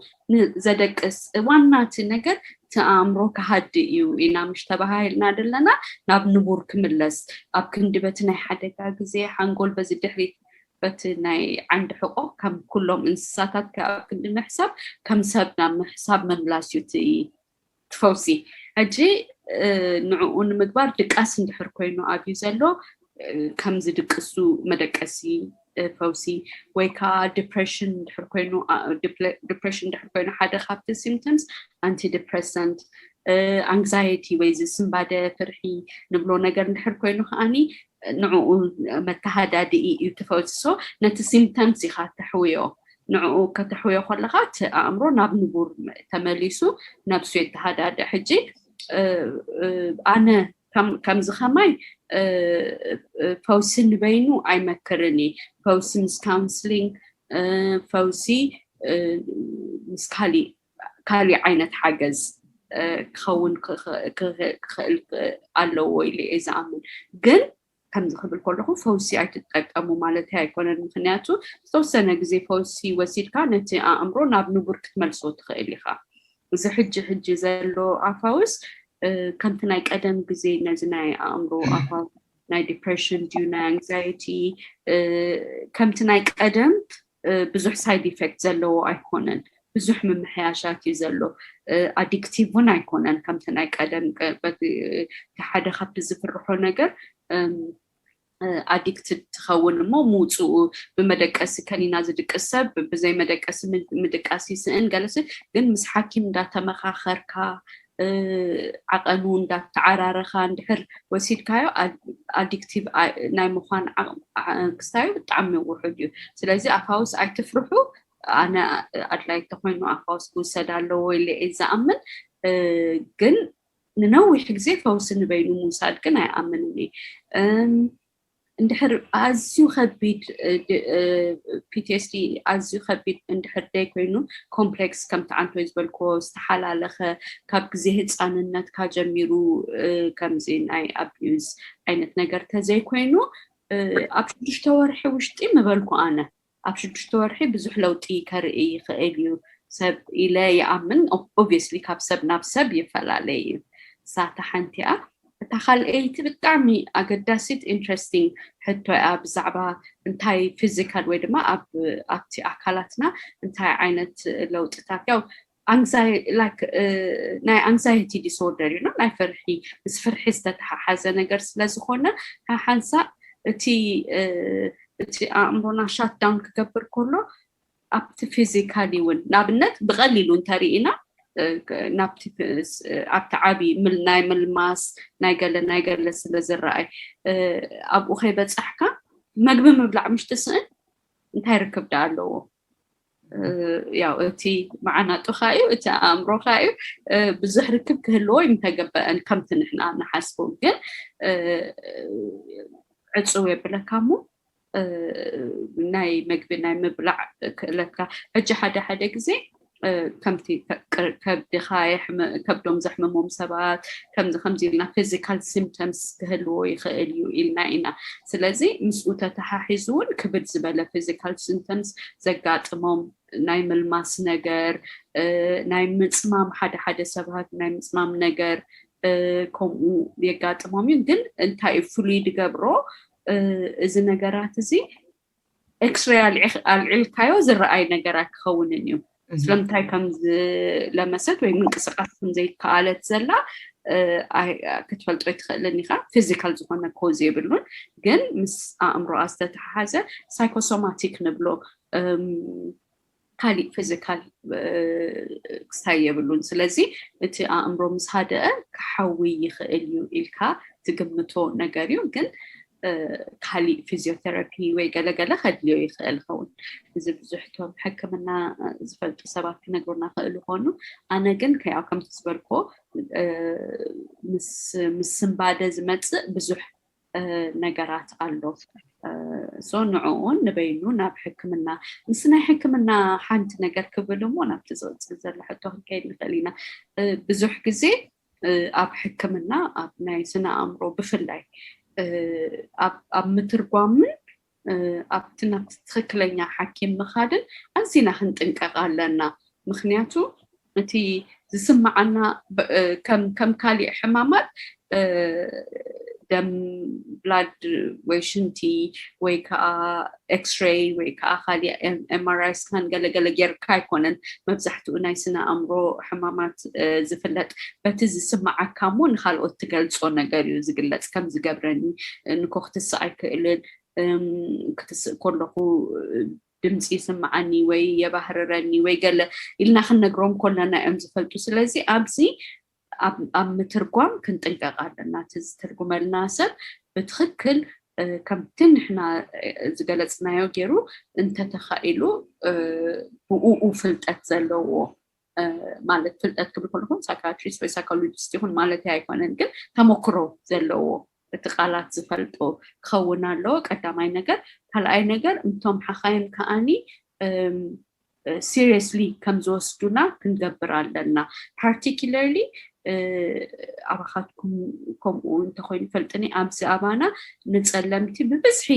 ዘደቅስ ዋናቲ ነገር ተኣምሮ ካሃዲ እዩ ኢና ምሽ ተባሂልና ደለና ናብ ንቡር ክምለስ ኣብ ክንዲ በቲ ናይ ሓደጋ ግዜ ሓንጎል በዚ ድሕሪት በቲ ናይ ዓንዲ ሕቆ ከም ኩሎም እንስሳታት ካብ ክንዲ ምሕሳብ ከም ሰብና ምሕሳብ መምላስ እዩ ትፈውሲ እጂ ንዕኡ ንምግባር ድቃስ እንድሕር ኮይኑ ኣብዩ ዘሎ ከም ዝድቅሱ መደቀሲ ፈውሲ ወይ ከዓ ዲፕሬሽን ድሕር ኮይኑ ሓደ ካብቲ ሲምፕተምስ ኣንቲ ዲፕሬሰንት አንግዛይቲ ወይ ዝስምባደ ፍርሒ ንብሎ ነገር ድሕር ኮይኑ ከኣኒ ንዕኡ መተሃዳዲ እዩ ትፈውሶ ነቲ ሲምፕተምስ ኢኻ ተሕውዮ ንዕኡ ከተሕውዮ ከለኻ ኣእምሮ ናብ ንቡር ተመሊሱ ነብሱ የተሃዳደ ሕጂ ኣነ ከምዚ ኸማይ ፈውሲ ንበይኑ ኣይመክርኒ ፈውሲ ምስ ካውንስሊንግ ፈውሲ ምስ ካሊእ ዓይነት ሓገዝ ክኸውን ክኽእል ኣለዎ ኢለ እየ ዝኣምን ግን ከምዚ ክብል ከለኹ ፈውሲ ኣይትጠቀሙ ማለት ኣይኮነን ምክንያቱ ዝተወሰነ ግዜ ፈውሲ ወሲድካ ነቲ ኣእምሮ ናብ ንቡር ክትመልሶ ትኽእል ኢኻ እዚ ሕጂ ዘሎ ኣፋውስ ከምቲ ናይ ቀደም ግዜ ነዚ ናይ ኣእምሮ ኣፋውስ ናይ ዲፕሬሽን ድዩ ናይ አንግዛይቲ ከምቲ ናይ ቀደም ብዙሕ ሳይድ ኢፌክት ዘለዎ ኣይኮነን ብዙሕ ምምሕያሻት እዩ ዘሎ ኣዲክቲቭ እውን ኣይኮነን ከምቲ ናይ ቀደም ሓደ ካብቲ ዝፍርሖ ነገር ኣዲክትድ ትኸውን እሞ ምውፅኡ ብመደቀሲ ከኒና ዝድቅስ ሰብ ብዘይ መደቀሲ ምድቃሲ ስእን ገለሲ ግን ምስ ሓኪም እንዳተመኻኸርካ ዓቐኑ እንዳተዓራረኻ እንድሕር ወሲድካዮ ኣዲክቲቭ ናይ ምዃን ክስታዩ ብጣዕሚ ውሑድ እዩ ስለዚ ኣፋውስ ኣይትፍርሑ ኣነ ኣድላይ ተኮይኑ ኣፋውስ ክውሰድ ኣለዎ ኢለ እየ ዝኣምን ግን ንነዊሕ ግዜ ፈውሲ ንበይኑ ምውሳድ ግን ኣይኣምንኒ እንድሕር ኣዝዩ ከቢድ PTSD ኣዝዩ ከቢድ እንድሕር ደይ ኮይኑ ኮምፕሌክስ ከምቲ ዓንቶ ዝበልኮ ዝተሓላለኸ ካብ ግዜ ህፃንነት ካጀሚሩ ከምዚ ናይ ኣቢዩዝ ዓይነት ነገር ተዘይኮይኑ ኣብ 6 ወርሒ ውሽጢ ምበልኩ ኣነ ኣብ 6 ወርሒ ብዙሕ ለውጢ ከርኢ ይኽእል እዩ ሰብ ኢለ ይኣምን ኦብቪየስሊ ካብ ሰብ ናብ ሰብ ይፈላለ እዩ ሳታ ሓንቲኣ እታ ካልአይቲ ብጣዕሚ ኣገዳሲት ኢንትረስቲንግ ሕቶ እያ ብዛዕባ እንታይ ፊዚካል ወይ ድማ ኣብቲ ኣካላትና እንታይ ዓይነት ለውጥታት ያው ናይ anxiety disorder እዩ ናይ ፍርሒ ምስ ፍርሒ ዝተተሓሓዘ ነገር ስለዝኾነ ሓንሳ እቲ ኣእምሮና ሻት ዳውን ክገብር ከሎ ኣብቲ ፊዚካሊ እውን ንኣብነት ብቐሊሉ እንተሪኢና ናብቲ ዓቢ ናይ ምልማስ ናይ ገለ ስለ ዝረኣይ ኣብኡ ከይበፅሕካ መግቢ ምብላዕ ምሽጢ ስእን እንታይ ርክብ ዳ ኣለዎ ያው እቲ መዓናጡኻ እዩ እቲ ኣእምሮኻ እዩ ብዙሕ ርክብ ክህልዎ ይምተገበአን ከምቲ ንሕና ንሓስቦ ግን ዕፅው የብለካ እሞ ናይ መግቢ ናይ ምብላዕ ክእለትካ ሕጂ ሓደ ግዜ ከምቲ ከብድኻ ከብዶም ዘሕምሞም ሰባት ከምዚ ኢልና ፊዚካል ሲምፕተምስ ክህልዎ ይኽእል እዩ ኢልና ኢና ስለዚ ምስኡ ተተሓሒዙ እውን ክብድ ዝበለ ፊዚካል ሲምፕተምስ ዘጋጥሞም ናይ ምልማስ ነገር ናይ ምፅማም ሓደ ሰባት ናይ ምፅማም ነገር ከምኡ የጋጥሞም እዩ ግን እንታይ ፍሉይ ድገብሮ እዚ ነገራት እዚ ኤክስሬይ ኣልዒልካዮ ዝረኣይ ነገራት ክኸውንን እዩ ስለምንታይ ከምዚ ለመሰት ወይ ምንቅስቃስ ከምዘይከኣለት ዘላ ክትፈልጦ ይትኽእልን ኢኻ ፊዚካል ዝኾነ ኮዝ የብሉን ግን ምስ ኣእምሮኣ ዝተተሓሓዘ ሳይኮሶማቲክ ንብሎ ካሊእ ፊዚካል ክስታይ የብሉን ስለዚ እቲ ኣእምሮ ምስ ሃደአ ክሓዊ ይኽእል እዩ ኢልካ ትግምቶ ነገር እዩ ግን ካሊእ ፊዚዮቴራፒ ወይ ገለገለ ከድልዮ ይኽእል ኸውን እዚ ብዙሕቶም ሕክምና ዝፈልጡ ሰባት ክነግሩና ክእሉ ኾኑ ኣነ ግን ከያው ከምቲ ዝበልኮ ምስ ስምባደ ዝመፅእ ብዙሕ ነገራት ኣሎ ሶ ንዕኡን ንበይኑ ናብ ሕክምና ምስ ናይ ሕክምና ሓንቲ ነገር ክብል እሞ ናብቲ ዝቕፅል ዘሎ ሕቶ ክንከይድ ንኽእል ኢና ብዙሕ ግዜ ኣብ ሕክምና ኣብ ናይ ስነ ኣእምሮ ብፍላይ ኣብ ምትርጓምን ኣብቲ ናብቲ ትክክለኛ ሓኪም ምኻድን ኣዝና ክንጥንቀቕ ኣለና ምክንያቱ እቲ ዝስማዓና ከም ካሊእ ሕማማት ደም ብላድ ወይ ሽንቲ ወይ ከዓ ኤክስሬይ ወይ ከዓ ካሊእ MRI ስካን ገለገለ ጌርካ ኣይኮነን መብዛሕትኡ ናይ ስነ ኣእምሮ ሕማማት ዝፍለጥ በቲ ዝስማዓካ እሞ ንካልኦት ትገልፆ ነገር እዩ ዝግለፅ ከም ዝገብረኒ ንኮ ክትስእ ኣይክእልን ክትስእ ከለኹ ድምፂ ይስማዓኒ ወይ የባህርረኒ ወይ ገለ ኢልና ክንነግሮም ከለና እዮም ዝፈልጡ ስለዚ ኣብዚ ኣብ ምትርጓም ክንጥንቀቕ ኣለና እቲ ዝትርጉመልና ሰብ ብትክክል ከምቲ ንሕና ዝገለፅናዮ ገይሩ እንተተኻኢሉ ብኡኡ ፍልጠት ዘለዎ ማለት ፍልጠት ክብል ከለኹ ሳይካትሪስት ወይ ሳይኮሎጂስት ይኹን ማለት ኣይኮነን ግን ተመክሮ ዘለዎ እቲ ቃላት ዝፈልጦ ክኸውን ኣለዎ ቀዳማይ ነገር ካልኣይ ነገር እቶም ሓኻይም ከዓኒ seriously ከም ዝወስዱና ክንገብር ኣለና particularly ኣባኻትኩም ከምኡ እንተኮይኑ ፈልጥኒ ኣብዚ ኣባና ንፀለምቲ ብብዝሒ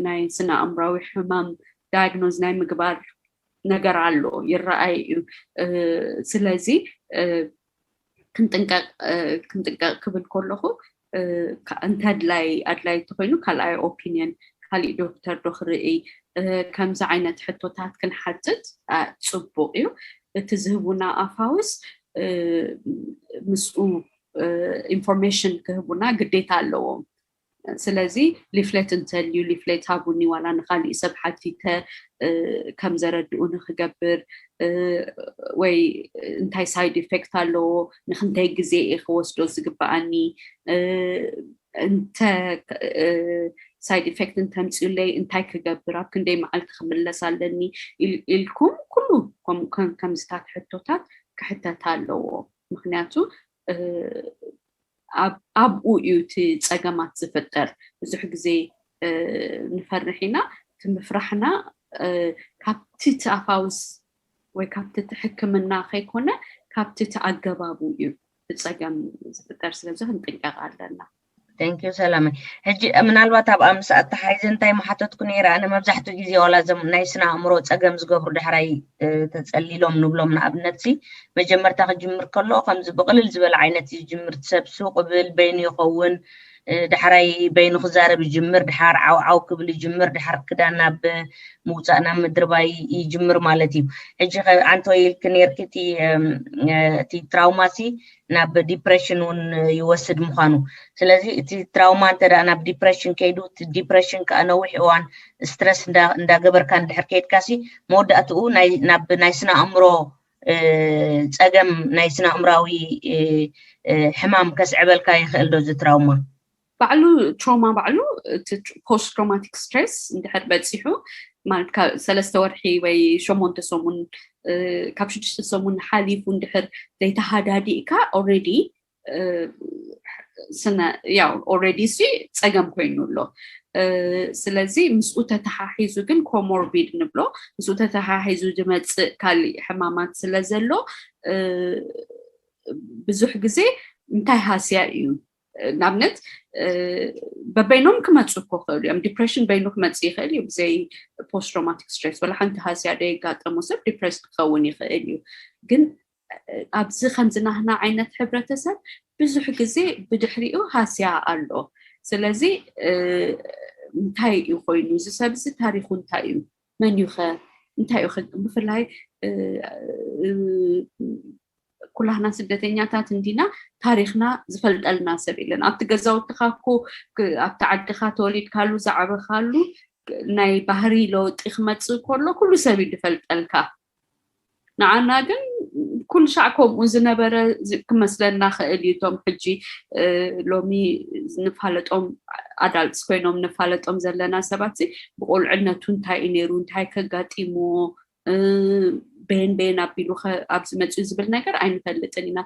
ናይ ስነ ኣእምራዊ ሕማም ዳያግኖዝ ናይ ምግባር ነገር ኣሎ ይረኣይ እዩ ስለዚ ክንጥንቀቕ ክብል ከለኹ እንተድላይ ኣድላይ እንተኮይኑ ካልኣይ ኦፒንየን ካሊእ ዶክተር ዶ ክርኢ ከምዚ ዓይነት ሕቶታት ክንሓትት ፅቡቅ እዩ እቲ ዝህቡና ኣፋውስ ምስኡ ኢንፎርሜሽን ክህቡና ግዴታ ኣለዎም ስለዚ ሊፍሌት እንተልዩ ሊፍሌት ሃቡኒ ዋላ ንካሊእ ሰብ ሓቲተ ከም ዘረድኡ ንክገብር ወይ እንታይ ሳይድ ኢፌክት ኣለዎ ንክንታይ ግዜ ክወስዶ ዝግባኣኒ እንተ ሳይድ ኢፌክት እንተምፅኡለይ እንታይ ክገብር ኣብ ክንደይ መዓልቲ ክምለስ ኣለኒ ኢልኩም ኩሉ ከምዝታት ሕቶታት ክሕተት ኣለዎ ምክንያቱ ኣብኡ እዩ እቲ ፀገማት ዝፍጠር ብዙሕ ግዜ ንፈርሒና ትምፍራሕና ካብቲ ተኣፋውስ ወይ ካብቲ ሕክምና ከይኮነ ካብቲ ተኣገባቡ እዩ ፀገም ዝፍጠር ስለዚ ክንጥንቀቕ ኣለና Thank you Selam. ሕጂ ምናልባት ኣብ ኣምሳኣት ተሓይዘ እንታይ ማሓተትኩ ነይረ ኣነ መብዛሕትኡ ግዜ ዋላ ዞም ናይ ስነ ኣእምሮ ፀገም ዝገብሩ ድሕራይ ተፀሊሎም ንብሎም ንኣብነት መጀመርታ ክጅምር ከሎ ከምዚ ብቕልል ዝበለ ዓይነት ይጅምር ትሰብሱ ቅብል በይኑ ይኸውን ድሕራይ በይኑ ክዛረብ ይጅምር ድሓር ዓውዓው ክብል ይጅምር ድሓር ክዳን ናብ ምውፃእ ናብ ምድርባይ ይጅምር ማለት እዩ ሕጂ ኣንተ ወይልክ ነርክቲ እቲ ትራውማሲ ናብ ዲፕሬሽን ውን ይወስድ ምዃኑ ስለዚ እቲ ትራውማ እንተዳ ናብ ዲፕሬሽን ከይዱ እቲ ዲፕሬሽን ከዓ ነዊሕ እዋን ስትረስ እንዳገበርካ እንድሕር ከይድካሲ መወዳእትኡ ናብ ናይ ስነ ኣእምሮ ፀገም ናይ ስነ ኣእምራዊ ሕማም ከስዕበልካ ይኽእል ዶ እዚ ትራውማ ባዕሉ ትራውማ ባዕሉ ፖስት ትራውማቲክ ስትሬስ እንድሕር በፂሑ ማለት ሰለስተ ወርሒ ወይ 8 ሰሙን ካብ 6 ሰሙን ሓሊፉ እንድሕር ዘይተሃዳዲእካ ኦልሬዲ ስነ ያው ኦልሬዲ ፀገም ኮይኑ ኣሎ ስለዚ ምስኡ ተተሓሒዙ ግን ኮሞርቢድ ንብሎ ምስኡ ተተሓሒዙ ዝመፅእ ካልእ ሕማማት ስለዘሎ ብዙሕ ግዜ እንታይ ሃስያ እዩ ንኣብነት በበይኖም ክመፁ ክኽእሉ እዮም ዲፕሬሽን በይኑ ክመፅእ ይኽእል እዩ ብዘይ ፖስት ትራውማቲክ ስትሬስ ወላ ሓንቲ ሃስያ ደይጋጠሞ ሰብ ዲፕሬስ ክኸውን ይኽእል እዩ ግን ኣብዚ ከምዝናህና ዓይነት ሕብረተሰብ ብዙሕ ግዜ ብድሕሪኡ ሃስያ ኣሎ ስለዚ እንታይ እዩ ኮይኑ እዚ ሰብ እዚ ታሪኹ እንታይ እዩ መን እዩ ኸ እንታይ እዩ ብፍላይ ኩላህና ስደተኛታት እንዲና ታሪኽና ዝፈልጠልና ሰብ የለን ኣብቲ ገዛውትኻ እኮ ኣብቲ ዓድኻ ተወሊድካሉ ዝዓበኻሉ ናይ ባህሪ ለውጢ ክመፅእ ከሎ ኩሉ ሰብ ይፈልጠልካ ንዓና ግን ኩሉ ሻዕ ከምኡ ዝነበረ ክመስለና ክእል እዩ እቶም ሕጂ ሎሚ ንፋለጦም ኣዳልትስ ኮይኖም ንፋለጦም ዘለና ሰባት ብቆልዕነቱ እንታይ እዩ ነይሩ እንታይ ከጋጢሞ በን ኣቢሉ ኣብዚ መፅኡ ዝብል ነገር ኣይንፈልጥን ኢና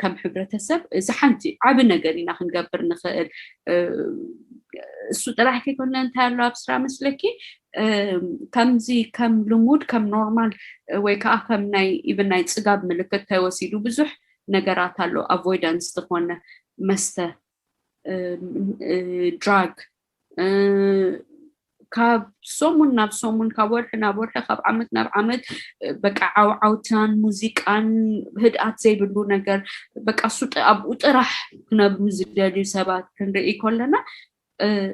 ከም ሕብረተሰብ እዚ ሓንቲ ዓብ ነገር ኢና ክንገብር ንኽእል እሱ ጥራሕ ከይኮነ እንታይ ኣሎ ኣብ ስራ መስለኪ ከምዚ ከም ልሙድ ከም ኖርማል ወይ ከዓ ከም ናይ ኢቭን ናይ ፅጋብ ምልክት ተወሲዱ ብዙሕ ነገራት ኣሎ ኣቮይዳንስ ዝኾነ መስተ ድራግ ካብ ሶሙን ናብ ሶሙን ካብ ወርሒ ናብ ወርሒ ካብ ዓመት ናብ ዓመት በቃ ዓውዓውታን ሙዚቃን ህድኣት ዘይብሉ ነገር በቃ ሱጥ ኣብኡ ጥራሕ ክነብሩ ዝደልዩ ሰባት ክንርኢ ከለና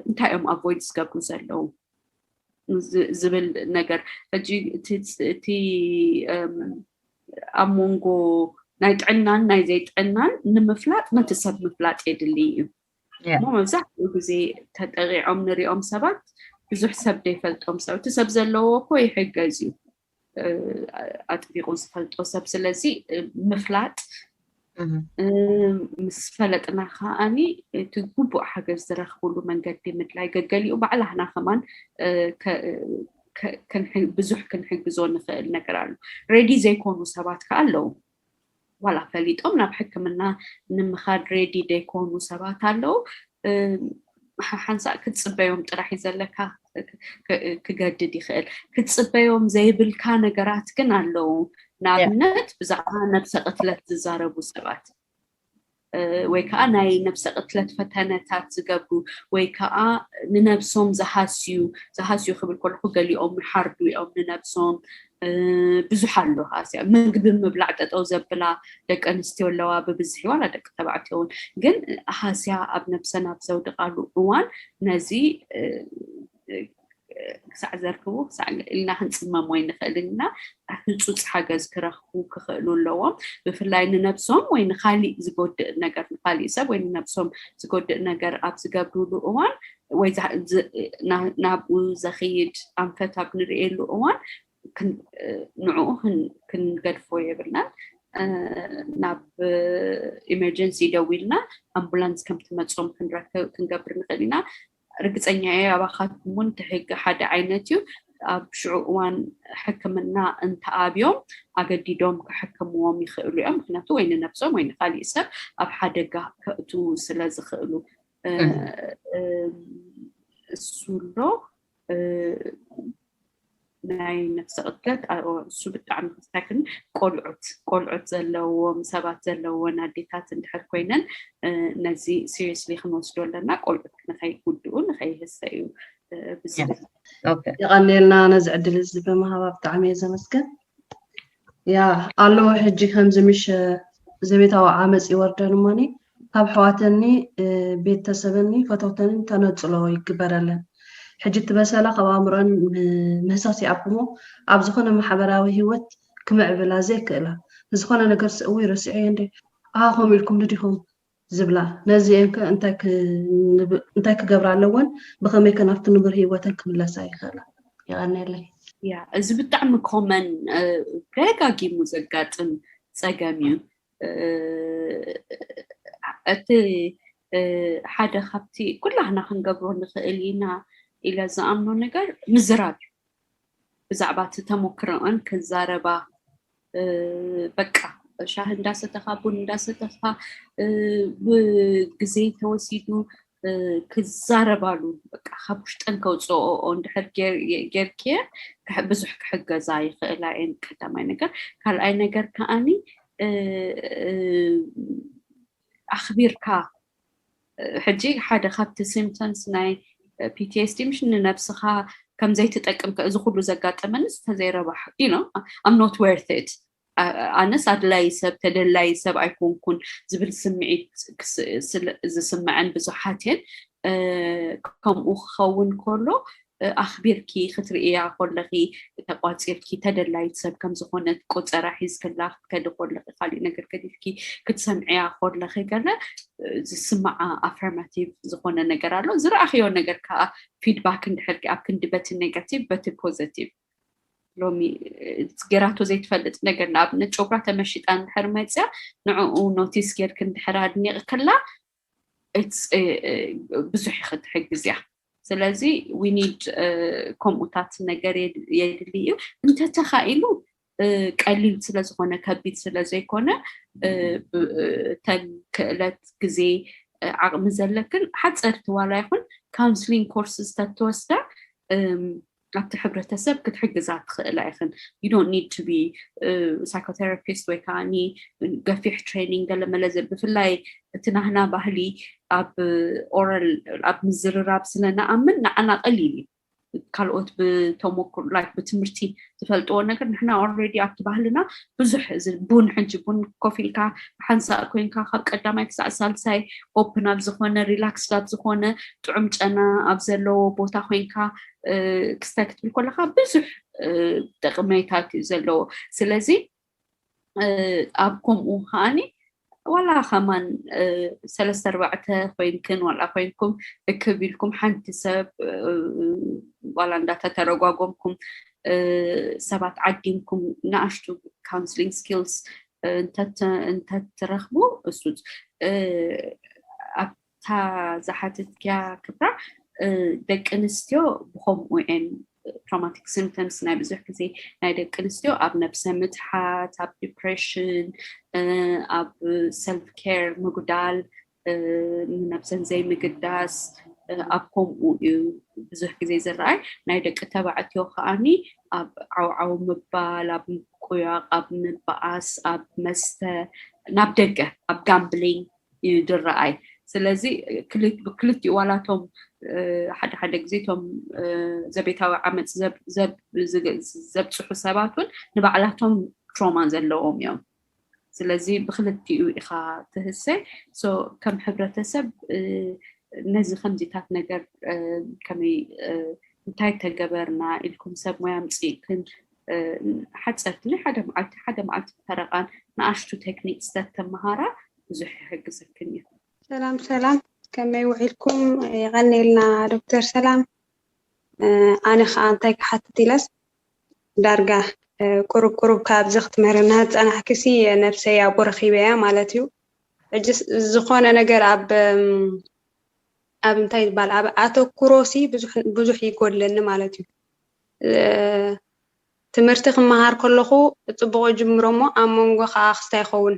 እንታይ እዮም ኣቮይድ ዝገብሩ ዘለው ዝብል ነገር ሕጂ እቲ ኣብ ሞንጎ ናይ ጥዕናን ናይ ዘይጥዕናን ንምፍላጥ ነቲ ሰብ ምፍላጥ የድሊ እዩ እሞ መብዛሕትኡ ግዜ ተጠቂዖም ንሪኦም ሰባት ብዙሕ ሰብ ደይፈልጦም ሰብ እቲ ሰብ ዘለዎ እኮ ይሕገዝ እዩ ኣጥቢቑ ዝፈልጦ ሰብ ስለዚ ምፍላጥ ምስ ፈለጥና ከዓኒ እቲ ግቡእ ሓገዝ ዝረኽብሉ መንገዲ ምድላይ ገገሊኡ ባዕላህና ከማን ብዙሕ ክንሕግዞ ንኽእል ነገር ኣሎ ሬዲ ዘይኮኑ ሰባት ከዓ ኣለዉ ዋላ ፈሊጦም ናብ ሕክምና ንምኻድ ሬዲ ዘይኮኑ ሰባት ኣለዉ ሓንሳእ ክትፅበዮም ጥራሕ ዘለካ ክገድድ ይኽእል ክትፅበዮም ዘይብልካ ነገራት ግን ኣለዉ ንኣብነት ብዛዕባ ነብሰ ቅትለት ዝዛረቡ ሰባት ወይ ከዓ ናይ ነብሰ ቅትለት ፈተነታት ዝገብሩ ወይ ከዓ ንነብሶም ዝሃስዩ ክብል ከለኹ ገሊኦም ሓርዱ እዮም ንነብሶም ብዙሕ ኣሎ ሃስያ ምግቢ ምብላዕ ጠጠው ዘብላ ደቂ ኣንስትዮ ኣለዋ ብብዝሒ ዋላ ደቂ ተባዕትዮ እውን ግን ሃስያ ኣብ ነብሰን ኣብ ዘውድቃሉ እዋን ነዚ ክሳዕ ዘርክቡ ክሳዕ ኢልና ክንፅመሞ ይንኽእል ኢና ህፁፅ ሓገዝ ክረኽቡ ክኽእሉ ኣለዎም ብፍላይ ንነብሶም ወይ ንካሊእ ዝጎድእ ነገር ንካሊእ ሰብ ወይ ንነብሶም ዝጎድእ ነገር ኣብ ዝገብርሉ እዋን ወይ ናብኡ ዘኽይድ ኣንፈት ኣብ ንሪኤሉ እዋን ንዕኡ ክንገድፎ የብልናን ናብ ኢመርጀንሲ ደው ኢልና ኣምቡላንስ ከም ትመፅኦም ክንገብር ንኽእል ኢና ርግፀኛ እየ ኣባኻትኩም እውን ትሕጊ ሓደ ዓይነት እዩ ኣብ ሽዑዋን ሕክምና እንተኣብዮም ኣገዲዶም ክሕክምዎም ይኽእሉ እዮም ምክንያቱ ወይ ንነፍሶም ወይ ንኻሊእ ሰብ ኣብ ሓደጋ ከእቱ ስለ ዝኽእሉ እሱሎ ናይ ነፍሰ ቅድለት እሱ ብጣዕሚ ክስታክን ቆልዑት ዘለዎም ሰባት ዘለዎን ኣዴታት እንድሕር ኮይነን ነዚ ሲሪየስሊ ክንወስዶ ኣለና ቆልዑት ንኸይጉድኡ ንኸይህሰዩ يقنلنا نزع دلز بمهابة بتعمية زمسكن يا الله حجي خمسة مش زبيتها وعامس يوردن ماني هاب حواتني بيت تسبني فتوتني تنزلوا يكبر لنا حجت بسالة قوامرن مساسي أبومو أبزخنا محبراوي هوت كمع بلا زيك لا زخنا نقرس قوي رسعي عندي هم لكم نديهم زبلا نزي انتك قبر علوان بخمي كان أفتن نبر هيوتن كملا سايخلا يغني لي يا إذا بتعمل كومن رجاجي مزجات سجاميو حدا خبتي كلها احنا خنقبرون نخيلينا إلى زعمنا نجار مزراب بزعبات تمكران كزاربا بكا شاهد داسة تخابون داسة تخا بجزي توسيدو كزاربالو بكا خبوش تنكو صو on دحر جير بزح حق زايق إلى إن كتامي نجار كال أي نجار كأني أخبير كا حجي حدا خبت symptoms ناي PTSD مش نفسها كم زي تتأكم كأذا خلوا زقات أمنس تزي ربح you know I'm not worth it أنا صار لايسب تدل لايسب أيكون كون زبل سمعت إذا سمعن بزحاتين كم أخون كله أخبركي خطر إيه أقول لكي تقاطيركي تدل لايسب كم زخونة قد راحيز كلا كده أقول لك خالي نقدر كديكي كتسمعي أقول لك كلا سمع affirmative زخونة نقرأ زرع أخيو نقر كا feedback ندحرك أبكن دبت negative but positive لومي تجراتو زي تفلت نقر نابن تشوفرا تمشيت عن حرمتها نوع نوتيس كير كنت حرادني كلا it's بزح يخد حق زيا سلازي we need كوموتات نقر يدليو انت تخيلو قليل سلازخونه كبيت سلازيكونه تنكلت غزي عقم زلكن حصرت ولا يكون counseling courses تتوسع أبت حبرتسب كتحجزات خلاصن you don't need to be psychotherapist وكاني قفيح training ده لما لازم بفلاي تنهنا بهلي أب oral أب مزرراب سلنا أمن أنا قليلي كالوت بتومكر like بتمرتي تفلتوا نقدر نحنا already أكتبه لنا بزح بون حنجبون كوفيلكا حنسا كوينكا خلق قدامك سأسال ساي open up زخونة relax up زخونة تعمج أنا أبزلو بوتا خوينكا كستكت بكل خا بزح تقميتات زلو سلازي أبكم وهاني ولا خمان سلسة ربعته خوينكن ولا خوينكم كبيركم حنتسب ولا نداتا ترقاقمكم سبات عقيمكم ناشتو counseling skills انت ترخبو اسود ابتا زحاتت يا كبرا دك انستيو بخوم وين traumatic symptoms ناي بزح كزي ناي دك انستيو اب نفس متحات اب depression اب self care مقدال نفسن زي مقداس أبكم وبزح كزي زرعي نايدك تبعتيو خاني أب عو مبال أب قياق أب مباس أب مست نبدقة أب gambling يدرعي سلازي كلتي ولاتهم حدا جزيتهم زبيتها عمل زب حساباتهم نبعلاتهم تروما زلهم يوم سلازي بخلتي إخا تهسي كم حبرتسب نزل خمسة نجار كمي انتاي تجبرنا لكم سب ما يمسي كن حتى لي حدا معت فرقان نعشتو تكنيك ستة مهارة زح حق سكنية سلام كما يوعدكم يغني لنا دكتور سلام أنا خانتك حتى تلس درجة قرب كاب زخت مرنات أنا حكسي نفسي يا برخي بيا مالتيو زخونة نجار أب انتاي بالعب أتو كروسي بزح يقول لنا مالتيو ትምህርቲ ክመሃር ከለኹ ጽቡቕ ጅምሮ ሞ ኣብ መንጎ ከዓ ክስታይ ይኸውን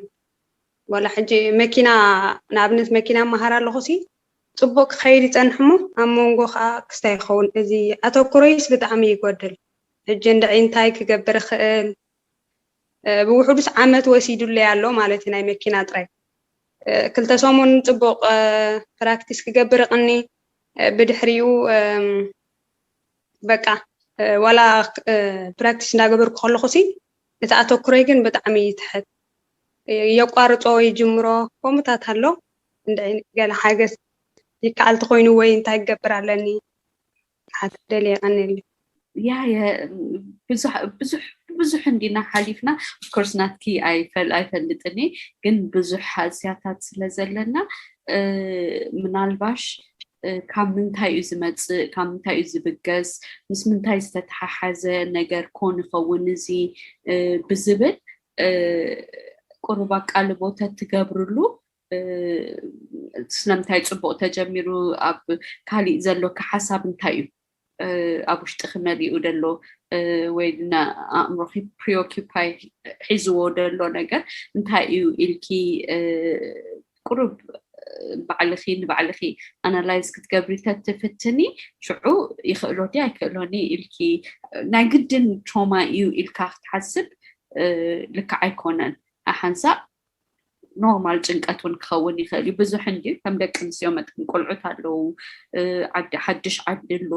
ወላ ሕጂ መኪና ንኣብነት መኪና መሃር ኣለኹ ሲ ጽቡቕ ክኸይድ ይጸንሕ ሞ ኣብ መንጎ ከዓ ክስታይ ይኸውን እዚ ኣተኩሮይስ ብጣዕሚ ይጎድል ሕጂ እንደይ እንታይ ክገብር ክእል ብውሕዱስ ዓመት ወሲዱለይ ኣሎ ማለት ናይ መኪና ጥራይ ክልተ ሰሙን ጽቡቕ ፕራክቲስ ክገብር ቅኒ ብድሕሪኡ በቃ ወላ ፕራክቲስ እንዳገበርኩ ከለኹ ሲ እቲ ኣተኩሮይ ግን ብጣዕሚ ይትሕት የቋርጾ ይጅምሮ ከምታት ኣሎ እንደይ ገለ ሓገዝ ይከኣል ትኾይኑ ወይ እንታይ ክገብር ኣለኒ ሓት ደልየ ቀኒል ብዙሕ እንዲና ሓሊፍና ኮርስ ናትኪ ኣይፈልጥኒ ግን ብዙሕ ሓዝያታት ስለዘለና ምናልባሽ ካብ ምንታይ እዩ ዝመጽእ ካብ ምንታይ እዩ ዝብገስ ምስ ምንታይ ዝተተሓሓዘ ነገር ኮን ይኸውን እዚ ብዝብል ቁሩባ ቃል ቦታ ትገብርሉ ስለምንታይ ጽቡቕ ተጀሚሩ ኣብ ካሊእ ዘሎ ሓሳብ እንታይ እዩ ኣብ ውሽጢ ክመሊኡ ደሎ ወይ ድና ኣእምሮኺ ፕሪኦኪፓይ ሒዝዎ ደሎ ነገር እንታይ እዩ ኢልኪ ቁሩብ ባዕልኺ ንባዕልኺ ኣናላይዝ ክትገብሪ ተትፍትኒ ሽዑ ይኽእሎኒ ኣይክእሎኒ ኢልኪ ናይ ግድን ትሮማ እዩ ኢልካ ክትሓስብ ልክዕ ኣይኮነን ሓንሳብ ኖርማል ጭንቀት እውን ክኸውን ይኽእል እዩ ብዙሕ እንዲ ከም ደቂ ኣንስትዮ መጠን ቆልዑት ኣለዉ ሓድሽ ዓዲ ኣሎ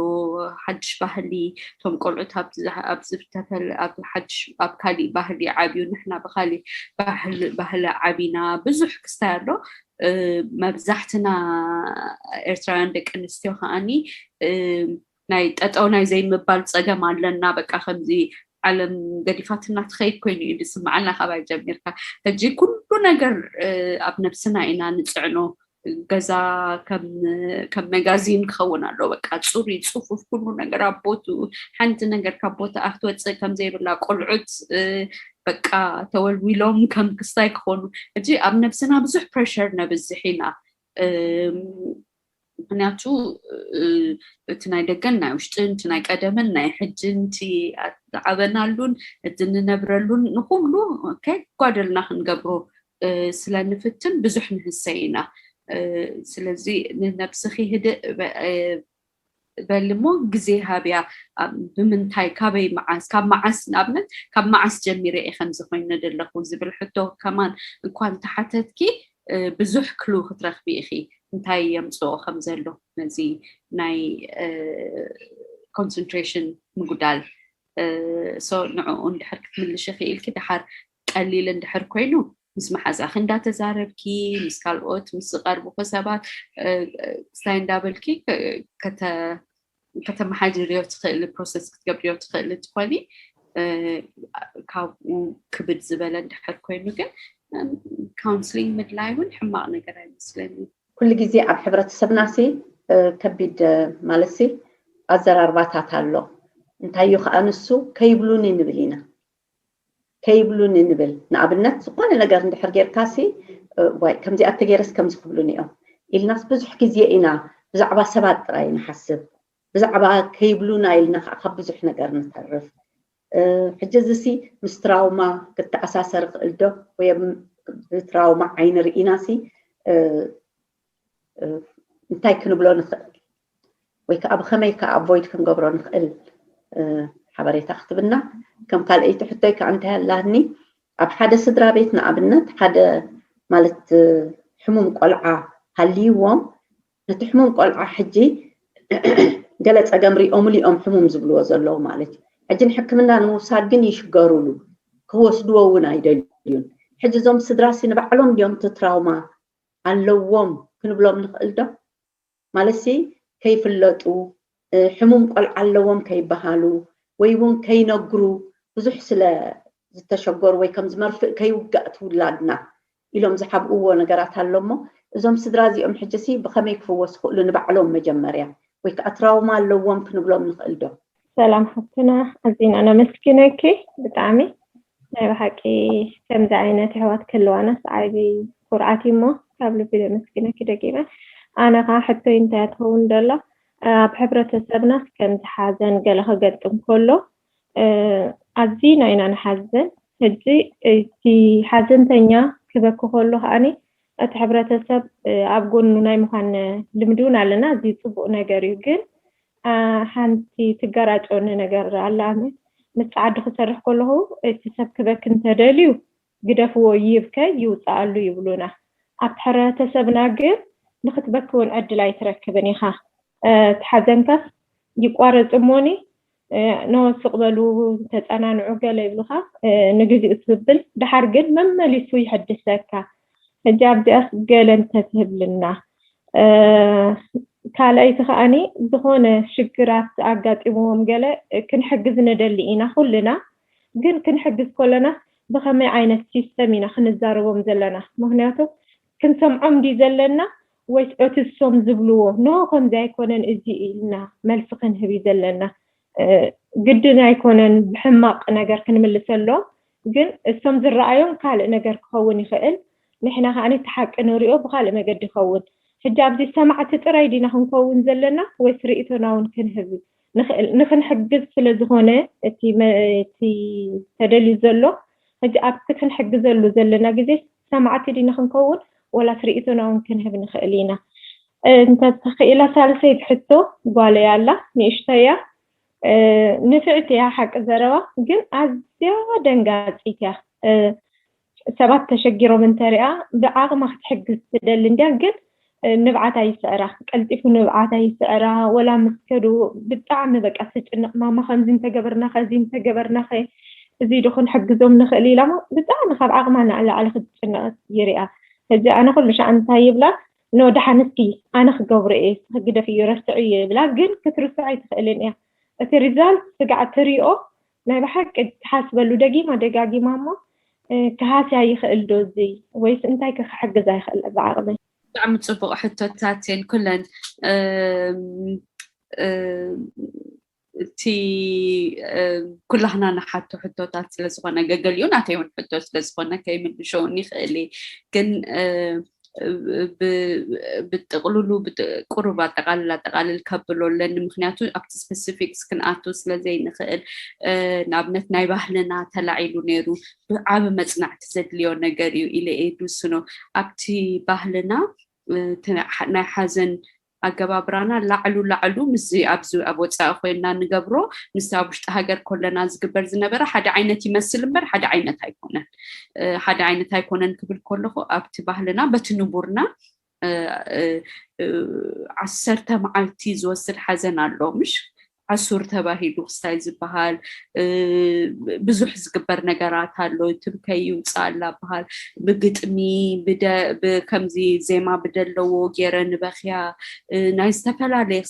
ሓድሽ ባህሊ እቶም ቆልዑት ኣብ ዝተፈለ ኣብ ካሊእ ባህሊ ዓብዩ ንሕና ብካሊእ ባህሊ ዓቢና ብዙሕ ክስታይ ኣሎ መብዛሕትና ኤርትራውያን ደቂ ኣንስትዮ ከዓኒ ናይ ጠጠው ናይ ዘይምባል ፀገም ኣለና በቃ ከምዚ ዓለም ገዲፋትና ትኸይድ ኮይኑ እዩ ዝስማዓልና ካባይ ጀሚርካ ሕጂ ኩሉ ነገር ኣብ ነብስና ኢና ንፅዕኖ ገዛ ከም መጋዚን ክኸውን ኣሎ በቃ ፅሩይ ፅፉፍ ኩሉ ነገር ኣብ ቦትኡ ሓንቲ ነገር ካብ ቦታ ክትወፅእ ከም ዘይብላ ቆልዑት በቃ ተወልዊሎም ከም ክስታይ ክኾኑ ሕጂ ኣብ ነብስና ብዙሕ ፕሬሸር ነብዝሕ ኢና ምክንያቱ እቲ ናይ ደገን ናይ ውሽጥን እቲ ናይ ቀደምን ናይ ሕጅን እቲ ዓበናሉን እቲ ንነብረሉን ንኩሉ ከይጓደልና ክንገብሮ ስለንፍትን ብዙሕ ንህሰይ ኢና ስለዚ ንነብስኺ ህድእ በልሞ ግዜ ሃብያ ብምንታይ ካበይ መዓስ ካብ መዓስ ንኣብነት ካብ መዓስ ጀሚረ እየ ከምዚ ኮይኑ ደለኹ ዝብል ሕቶ ከማን እንኳን ተሓተትኪ ብዙሕ ክሉ ክትረኽቢ ኢኺ እንታይ የምፅኦ ከም ዘሎ ነዚ ናይ ኮንሰንትሬሽን ምጉዳል ንዕኡ እንድሕር ክትምልሽ ክኢልኪ ድሓር ቀሊል እንድሕር ኮይኑ ምስ መሓዛኺ እንዳተዛረብኪ ምስ ካልኦት ምስ ዝቐርቡኺ ሰባት ክስታይ እንዳበልኪ ከተመሓድርዮ ትኽእል ፕሮሰስ ክትገብርዮ ትኽእል ትኾኒ ካብኡ ክብድ ዝበለ እንድሕር ኮይኑ ግን ካውንስሊንግ ምድላይ እውን ሕማቕ ነገር ኣይመስለኒ ኩሉ ግዜ ኣብ ሕብረተሰብና ሲ ከቢድ ማለት ሲ ኣዘራርባታት ኣሎ እንታይ እዩ ከዓ ንሱ ከይብሉን ንብል ኢና ከይብሉን ንብል ንኣብነት ዝኾነ ነገር እንድሕር ጌርካ ሲ ወይ ከምዚ ኣተገይረስ ከምዚ ክብሉን እዮም ኢልናስ ብዙሕ ግዜ ኢና ብዛዕባ ሰባት ጥራይ ንሓስብ ብዛዕባ ከይብሉና ኢልና ከዓ ካብ ብዙሕ ነገር ንተርፍ ሕጂ እዚ ሲ ምስ ትራውማ ክትኣሳሰር ክእል ዶ ወይ ብትራውማ ዓይኒ ርኢና ሲ እንታይ ክንብሎ ንኽእል ወይ ከዓ ብኸመይ ከዓ ኣቮይድ ክንገብሮ ንኽእል ሓበሬታ ክትብና ከም ካልአይቲ ሕቶይ ከዓ እንታይ ኣላኒ ኣብ ሓደ ስድራ ቤት ንኣብነት ሓደ ማለት ሕሙም ቆልዓ ሃልይዎም ነቲ ሕሙም ቆልዓ ሕጂ ገለ ፀገም ሪኦም ሊኦም ሕሙም ዝብልዎ ዘለዉ ማለት እዩ ሕጂ ንሕክምና ንምውሳድ ግን ይሽገሩሉ ክወስድዎ እውን ኣይደልዩን ሕጂ እዞም ስድራሲ ንባዕሎም ድዮም እቲ ትራውማ ኣለዎም ክንብሎም ንኽእል ዶ ማለት ከይፍለጡ ሕሙም ቆልዓ ኣለዎም ከይበሃሉ ወይ እውን ከይነግሩ ብዙሕ ስለ ዝተሸገሩ ወይ ከም ዝመርፍእ ከይውጋእ ትውላድና ኢሎም ዝሓብእዎ ነገራት ኣሎ እሞ እዞም ስድራ እዚኦም ሕጂሲ ብኸመይ ክፍወስ ክእሉ ንባዕሎም መጀመርያ ወይ ከዓ ትራውማ ኣለዎም ክንብሎም ንኽእል ዶ ሰላም ሓፍትና ኣዝና ነመስግነኪ ብጣዕሚ ናይ ብሓቂ ከምዚ ዓይነት ኣሕዋት ክህልዋናስ ዓብዪ ኩርዓት እሞ ካብ ልቢ ነመስግነኪ ደጊመ ኣነ ከዓ ሕቶይ እንታይ ትኸውን ደሎ بحبرتسبنا كم حزن قال خجتم كله أزين أين نحزن هجي تي حزن تانية كبكو كله أني أتحبرتسب أبقول ناي مخان لمدون علىنا زي صبوا نجاري جن حنتي تجارات أو نجار على متعد خسرح كله تسب كبك انت دليو قدفوا يبكى يوصلوا يقولونه أتحبرتسبنا جن نختبكون أدلى يتركبني خا تحزنك يقارن أموني نو سقبلو تتأنان عقل يبلها نجزي أسبل بحرقن مما لسوي يحدثك جاب دي أسقل أنت تهب لنا كالاي تخاني بخون شكرات أقات إموهم قال كن حجزنا دلينا كلنا كن حجز كلنا بخمي عين السيستمينا خنزارو ومزلنا مهناتو كن سمعهم دي زلنا ويش أتسوم زبلوه نوكم زي كونن إزي إلنا ملفقن هبي زلنا قدنا يكونن بحماق نجار كن ملسلو قن السوم زرعيون قال نجار كون يخيل نحنا هاني تحق نوريو بخال ما قد يخون حجاب دي سمعت ترايدينا هنكون زلنا ويسرئتنا ونكن هبي نخن حجز فلزهونه تي تدلي زلو حجاب تكن حجز زلو زلنا قزي سمعت دينا هنكون ولا سرئتنا ونكن هبي نخيلينا انت تخيلها ثالثة حتو قال يلا نشتيا نفعتها حق زروا قل أزيا دنقاتيها سبات تشجروا من تريا بعاق ما تحق تدلن ديا قل نبعتها يسعرها قلتفو نبعتها يسعرها ولا مسكرو بالطعم بك أسج ما خمزين تقبرنا خزين تقبرنا خي زيدو خن حق زوم نخلي لما بالطعم خب عاق ما على خد يريا هجا أنا كل مش عن طيب لا نو دحنسكي أنا خجور إيه خجدا في رسعية بلا قل كتر سعي تخلين إيه الرجال تقعد تريقه ما بحق تحاسب له دقيقة دقاقي ماما كهاسي يخل دوزي ويس انتي كحق زي خل بعربي عم تصبغ حتى كلن تي كلنا نحطو حتوتات لزخونا قليون عتيون حتوت لزخونا كيمن شوني خلي كن بتقولوا بتقربات تقلل كبلو لأن مخنياتو أكت سبيسيفيكس كنأتو سلازي نخيل نابنت ناي بحلنا تلعيلو نيرو عاب مصنع تزدليو نغريو إلي إيدو سنو أكتي بحلنا ناي حزن أجابرانا لعلو مزي أبزو أبو تأخوينا نجبرو مستوبش تهجر كلنا زجبر زنبرة حدا عينة يمثل مر حدا عينة هيكونن حدا عينة هيكونن قبل كله أكتبه لنا بتنبورنا عسرته معلتي زوسر حزن على مش عسور تباهيلو ستايز بحال بزح زجبر نجارات هالو تبكي وصالة بحال بقطمي بدا بكمزي زي ما بدلو جيران بخيا نايستفلا عليه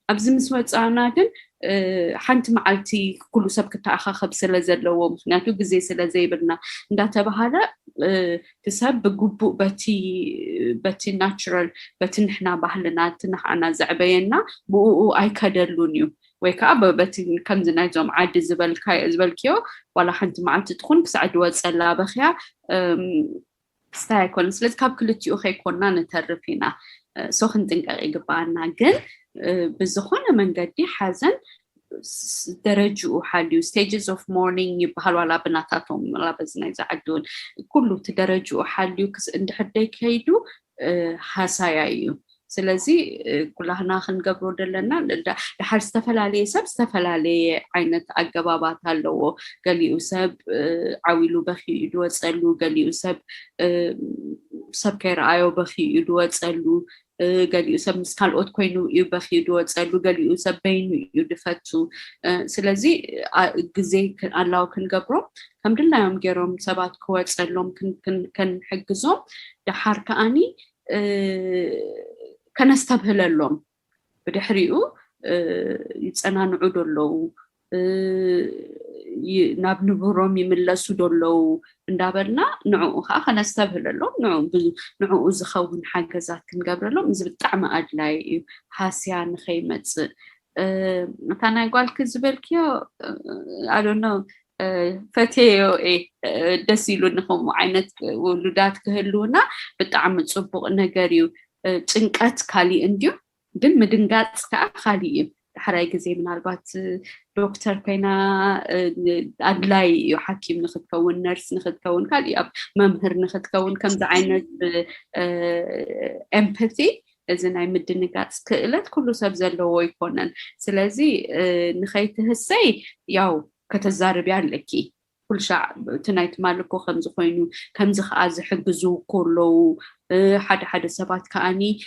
أبز مسوات أنا كن حنت معلتي كل سبك تأخذ سلازلو مخناتو جزء سلازي برنا ندات بحاله تسبب جوبو بتي ناتشرال بتي نحنا بحلنا تنحنا زعبينا بو أي كدلونيو ويكابا بتي كم زنايزوم عاد زبالكيو ولا حنت معلتي تكون بسعد وصلا بخيا ستايكون سلت كاب كلتي أخي كنا نترفينا سخن تنقى إجبارنا جن بزخونة من قدي حزن درجة حاليو stages of mourning يبهالوا على بناتاتهم ولا بزنا يزعدون كله تدرجوا حاليو كس عند حدا كيدو حسايايو سلازي كلنا خنقبرو دلنا لحال استفل عليه سب استفل عليه عينة أجابات هلو قالي وسب عويلو بخي يدو تسألو قالي وسب سب كيرعايو بخي يدو تسألو قال يسب مسكال أوت كوينو يبخي دوت سألو قال يسب بينو يدفتو سلازي جزء كان الله كن قبره الحمد لله يوم جرام سبات كوات سألهم كن حجزهم دحار كأني كان استبهل لهم بدحريو يتسأنا نعود له ناب نبرم يملسو دلو ندابلنا نعو خا نستبهل لهم نعو زخون حاجزات كنقبر لهم إذا بالطعم أدلاي حاسيان خيمة مثلا يقول كذبلكيو I don't know فتيو دسيلو نخم عينت ولدات كهلونا بالطعم تصبغ نجاريو تنقات كالي انديو ግን ምድንጋጽ ካኻሊ حراي كزي من البات دكتور كينا أدلاي يحكيم نختكون نرس نختكون كالي أب ممهر نختكون كم زعينة empathy إذن أي مدنقات كإلت كله سبزل هو يكونن سلازي نخيته السي ياو كتزارب يعلكي كل شعب تنايت مالكو خمز خوينو كمز خاز حجزو كله حدا سبات كأني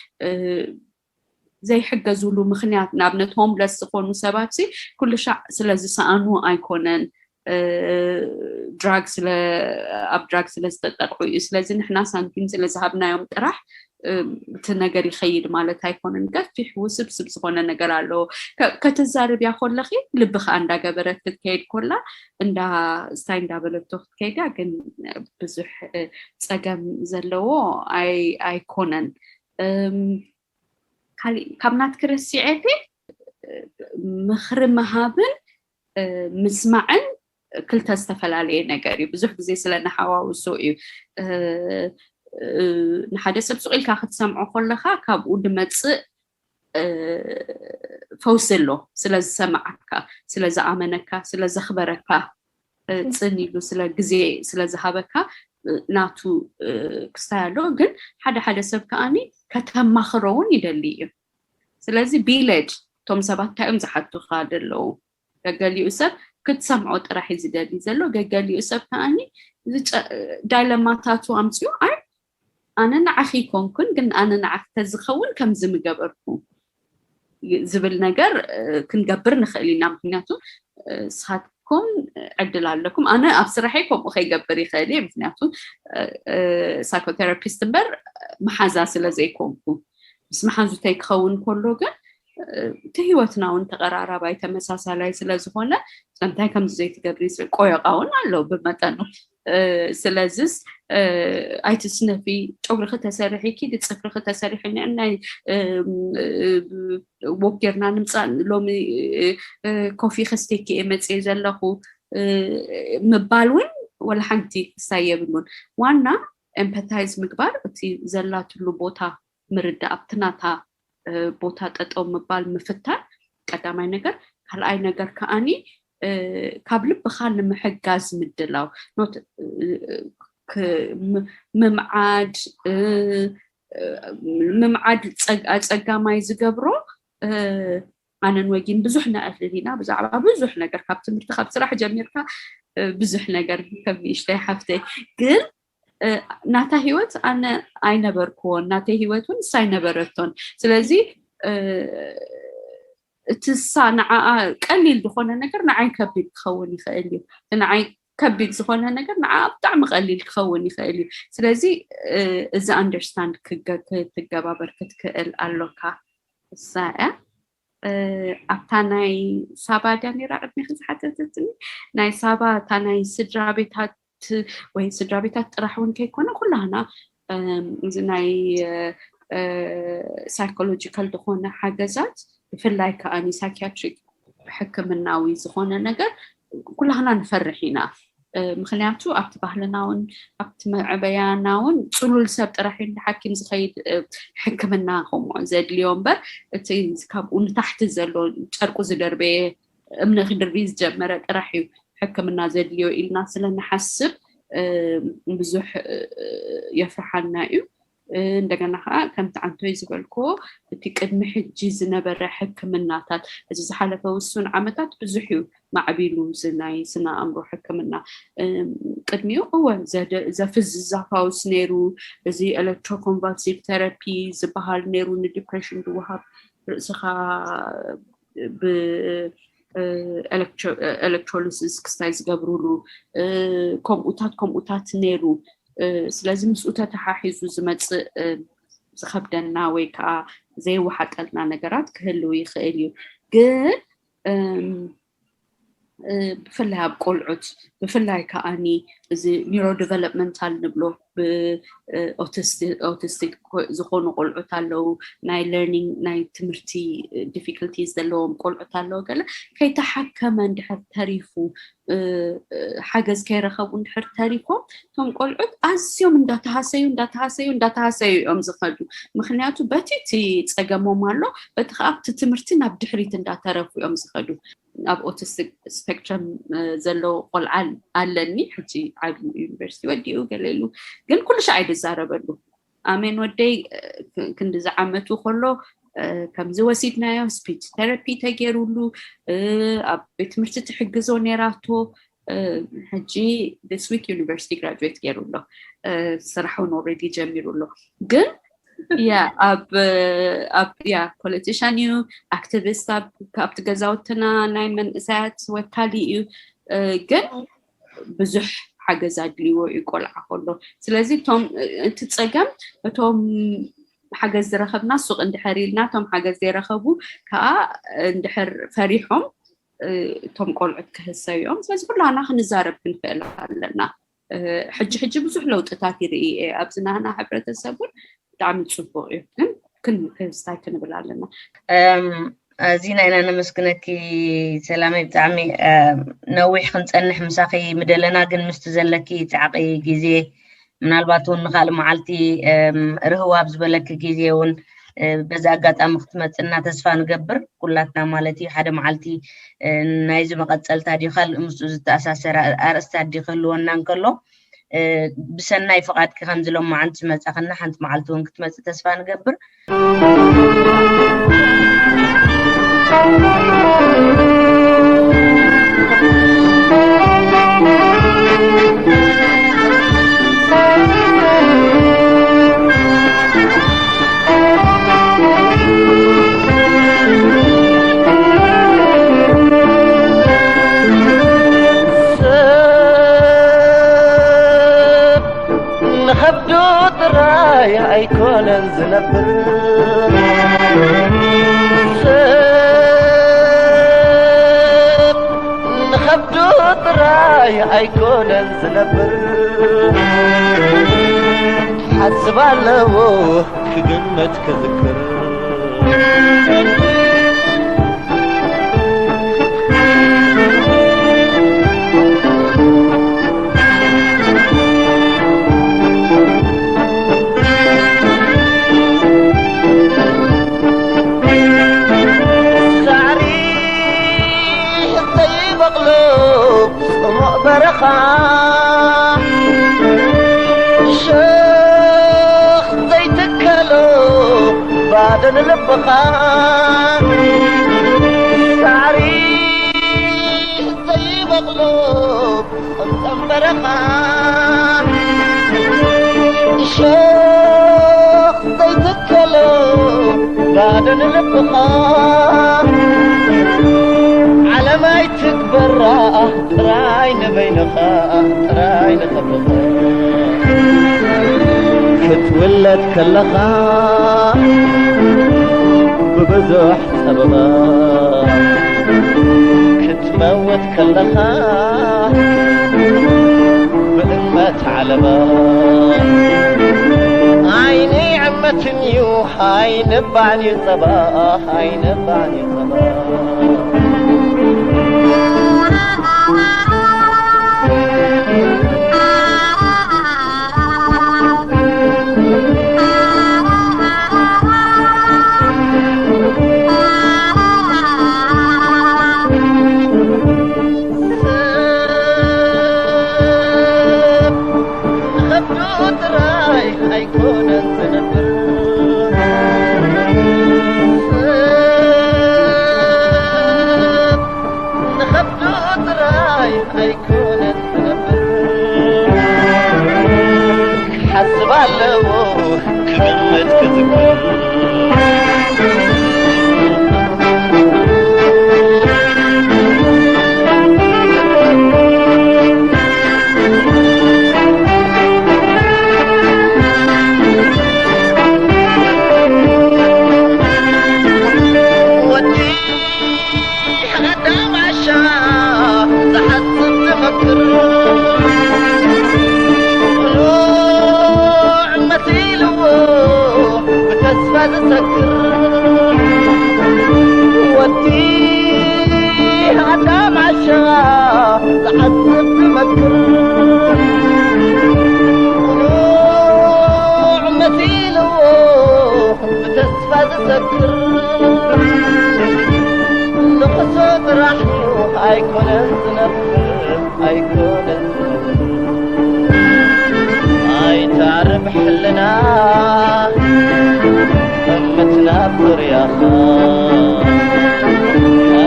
زي حجزولو مخنيات نابنتهم لسخون مساباتي كل شيء سلازي سانو ايكونن دراغز ل اب دراغز لستطرقوا سلازي نحنا سانتين سلازهبنا يوم طرح تنغر يخيل مالت ايكونن قف في حوسب سبسخونه ነገር አሎ ከተዛረብ ያخلخي ልብخ አንዳ ገበረት ከይድ ኮላ እንዳ ስታይንዳ በለቶት ከይዳ ግን ብዙሕ ጸገም ዘለዎ አይኮነን كابنات كرسيعتي مخر مهابن مسمعن كل تستفل عليه نجاري بزح بزي سلنا حوا وسوقي نحدث بسؤال كاخد سمعه خلخا كاب ودمتس فوسلو سلا سمعك سلا زعمنك سلا زخبرك تصنيلو سلا جزي سلا زهبك ناتو كستالو جن حدا سبكاني كتمخرون يدليه سلازي بيلج توم سبات تايم زحتو خادلو قالي يوسف كنت سمعوا راح يزيد زلو قال يوسف كاني دايلماتاتو امتيو انا نعخي كونكن كن انا نعخ تزخون كم زم قبركم زبل نجر كنقبر نخلينا مخنياتو صحاتكم عدل عليكم انا ابصراحيكم اخي قبري خالي مخنياتو سايكوثيرابيست بر محازا سلازيكم بس محازو تيكخون كله كن تهيوتنا وانت قرارة باي تمساسالاي سلازخونه سنتاي كم زيت قبري قويقاون አለው በመጠኑ ስለዚህ አይተስነፊ ጮግርኸ ተሰሪሕኪ ድጽፍርኸ ተሰሪሕኒ እና ወገርና ንምጻ ሎሚ ኮፊ خستيكي እመጽ ዘለኹ ምባልውን ወላ ሓንቲ ሳየብሉን ዋና ኤምፓታይዝ ምግባር እቲ ዘላትሉ ቦታ ምርዳ ኣብትናታ ቦታ ጠጠው ምባል ምፍታር ቀዳማይ ነገር ካልኣይ ነገር ከኣኒ ካብ ልብኻ ንምሕጋዝ ምድላው ኖት ምምዓድ ፀጋማይ ዝገብሮ ኣነን ወጊን ብዙሕ ነኣትሊና ብዛዕባ ብዙሕ ነገር ካብ ትምህርቲ ካብ ስራሕ ጀሚርካ ብዙሕ ነገር ከብይሽተይ ሓፍተይ ግን ናታ ህይወት ኣነ ኣይነበርኩዎን ናታ ህይወቱን ሳይነበረቶን ስለዚ እትሳና ቀሊል ዝኾነ ነገር ንዓይ ከቢድ ክኸውን ይኽእል እዩ ንዓይ ከቢድ ዝኾነ ነገር ንዓይ ብጣዕሚ ቀሊል ክኸውን ይኽእል እዩ ስለዚ እዚ ኣንደርስታንድ ክትገባበር ክትክእል ኣለካ ሳያ ኣብታ ናይ ሳባ ዳኒራ ቅድሚ ክዝሓተትኒ ናይ ሳባ እታ ናይ ስድራ ቤታት ወይ ስድራ ቤታት ጥራሕ እውን ከይኮነ ኩላና እዚ ናይ ሳይኮሎጂካል ዝኾነ ሓገዛት ብፍላይ ከኣኒ ሳይኪያትሪክ ሕክምናዊ ዝኾነ ነገር ኩላና ንፈርሕ ኢና ምክንያቱ ኣብቲ ባህልናውን ኣብቲ መዕበያናውን ፅሉል ሰብ ጥራሕ ንሓኪም ዝኸይድ ሕክምና ከምኡ ዘድልዮ እምበር እቲ ካብኡ ንታሕቲ ዘሎ ጨርቁ ዝደርበየ እምነ ክድርቢ ዝጀመረ ጥራሕ እዩ ሕክምና ዘድልዮ ኢልና ስለንሓስብ ብዙሕ የፍርሓልና እዩ እንደገና ከዓ ከምቲ ዓንቶይ ዝበልኮ እቲ ቅድሚ ሕጂ ዝነበረ ሕክምናታት እዚ ዝሓለፈ ውሱን ዓመታት ብዙሕ እዩ ማዕቢሉ ናይ ስነ ኣእምሮ ሕክምና ቅድሚኡ እወ ዘፍዝ ዛፋውስ ነይሩ እዚ ኤሌክትሮኮንቫልሲቭ ቴራፒ ዝበሃል ነይሩ ንዲፕሬሽን ዝወሃብ ርእስኻ ኤሌክትሮሊሲስ ክስታይ ዝገብሩሉ ከምኡታት ነይሩ ስለዚ ምስኡ ተተሓሒዙ ዝመጽእ ዝኸብደና ወይ ከዓ ዘይወሓጠልና ነገራት ክህልው ይኽእል እዩ ግን بفلها بقلعت بفلها كأني زي نيورو ديفلوبمنتال نبلو بأوتستيك زخون قلعت له ناي learning ناي تمرتي difficulties دلهم قلعت له قال كي تحكم ندحر تاريخه حاجز كي رخبوا ندحر تاريخه ثم قلعت أسيوم نداتها أم زخدو مخنياتو باتي تسقمو مالو بتخاف تمرتي نبدحري تنداترفو أم زخدو أب أوتستيك سبيكترم زلو قلعان علني حتى عاد يونيفرسيتي وديو قالوا قال كل شيء عيد الزاربلو آمين ودي كنت زعمتو خلو كم زوسيدنا يا سبيتش ثيرابي تجرولو أب بتمرت تحجزو نيراتو حجي this week university graduate جرولو صراحة already جميلولو قال يا أب يا politician يو activist أب كأب تجزاوتنا نايمن إسات وكالي يو قال بزح حاجة زادليو يقول عقله سلازي توم تتسجم توم حاجة زرخبنا سوق اندحريلنا توم حاجة زرخبو كا اندحر فريحهم توم قلعت كهالسيوم سلازي كلها أنا خنزارب كنفعل لنا حج بزح لو تتاكيري أبزنا هنا حبرة السبون تعمل صبوعي كن كستايكن بلالنا زينا إنا نمسكنكي سلامي بتعمي نويح خنصنح مساخي مدلنا قن مستزلكي تعقي جيزي من الباتون نخال معالتي رهواب زبلك جيزيون بزاقات أمختمت إنا تسفى نقبر كلاتنا مالتي حدا معالتي نايز مقتصل تادي خال مستوز التأساسر أرستاد دي خلوان نانكلو بسناي فقط كخنزلو معانت مساخنا حانت معالتون كتمت تسفى نقبر نخبدو طراي أيكونن زنبر نخبدو طراي أيكونن زنبر حسب علو كقمت كذكر برخا شيخ زيتكلو بعدن لبخا سعري زي مغلوب انتم برخا شيخ زيتكلو بعدن لبخا على ما يتكبر راين بينخا راين خبخا كتولد كلخا ببزح سببا كتموت كلخا بأمة علبا عيني عمة نيو هاي نبعني صبا هاي نبعني صبا تذكر ودي هدام عشرة تعذب تمكر قلوع مثيله بتسفى تذكر نقصد رحمه هيكون الزنفر هيكون هاي تعرف حلنا أمتنا برياخا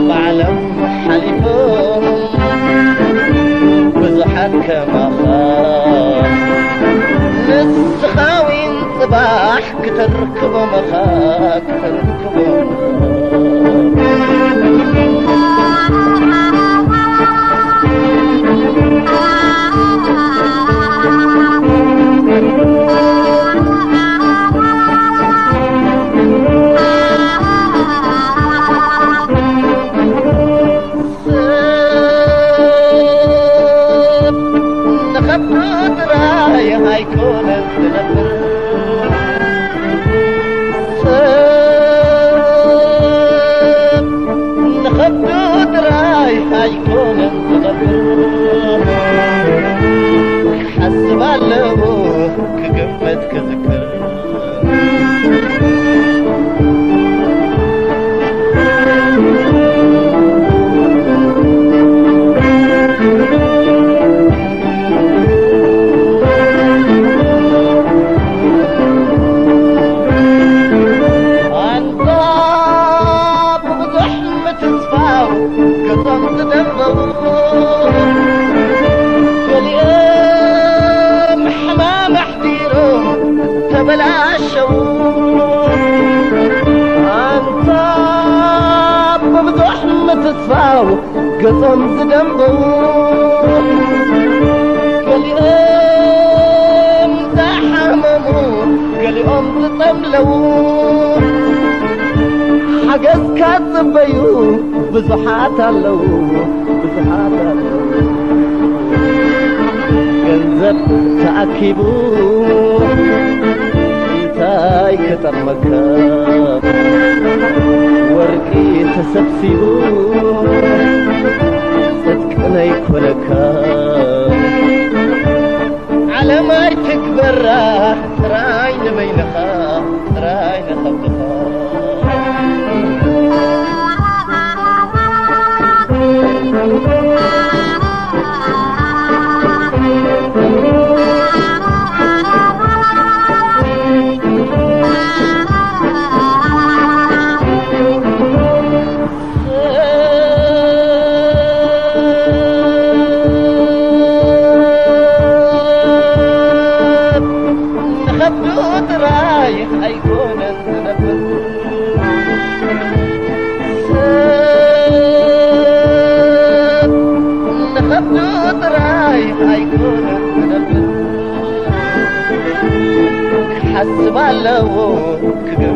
بعلم حليفهم وزحت كما خاف نسخاوين صباح كتركبوا مخاك كتركبوا هيكون الزنفر نخبو دراي هيكون الزنفر حسب علمو كقمت كذكر قطم زدنبو قال يوم تحممو قال يوم تطملو حقس كاتبيو بزحات اللو بزحات اللو ገንዘብ ተአኪቡ እንታይ ከተመከ ወርቂ ተሰብሲቡ صدق نيكونك على ما تكبر راين بينها راين خبطها حسب على وك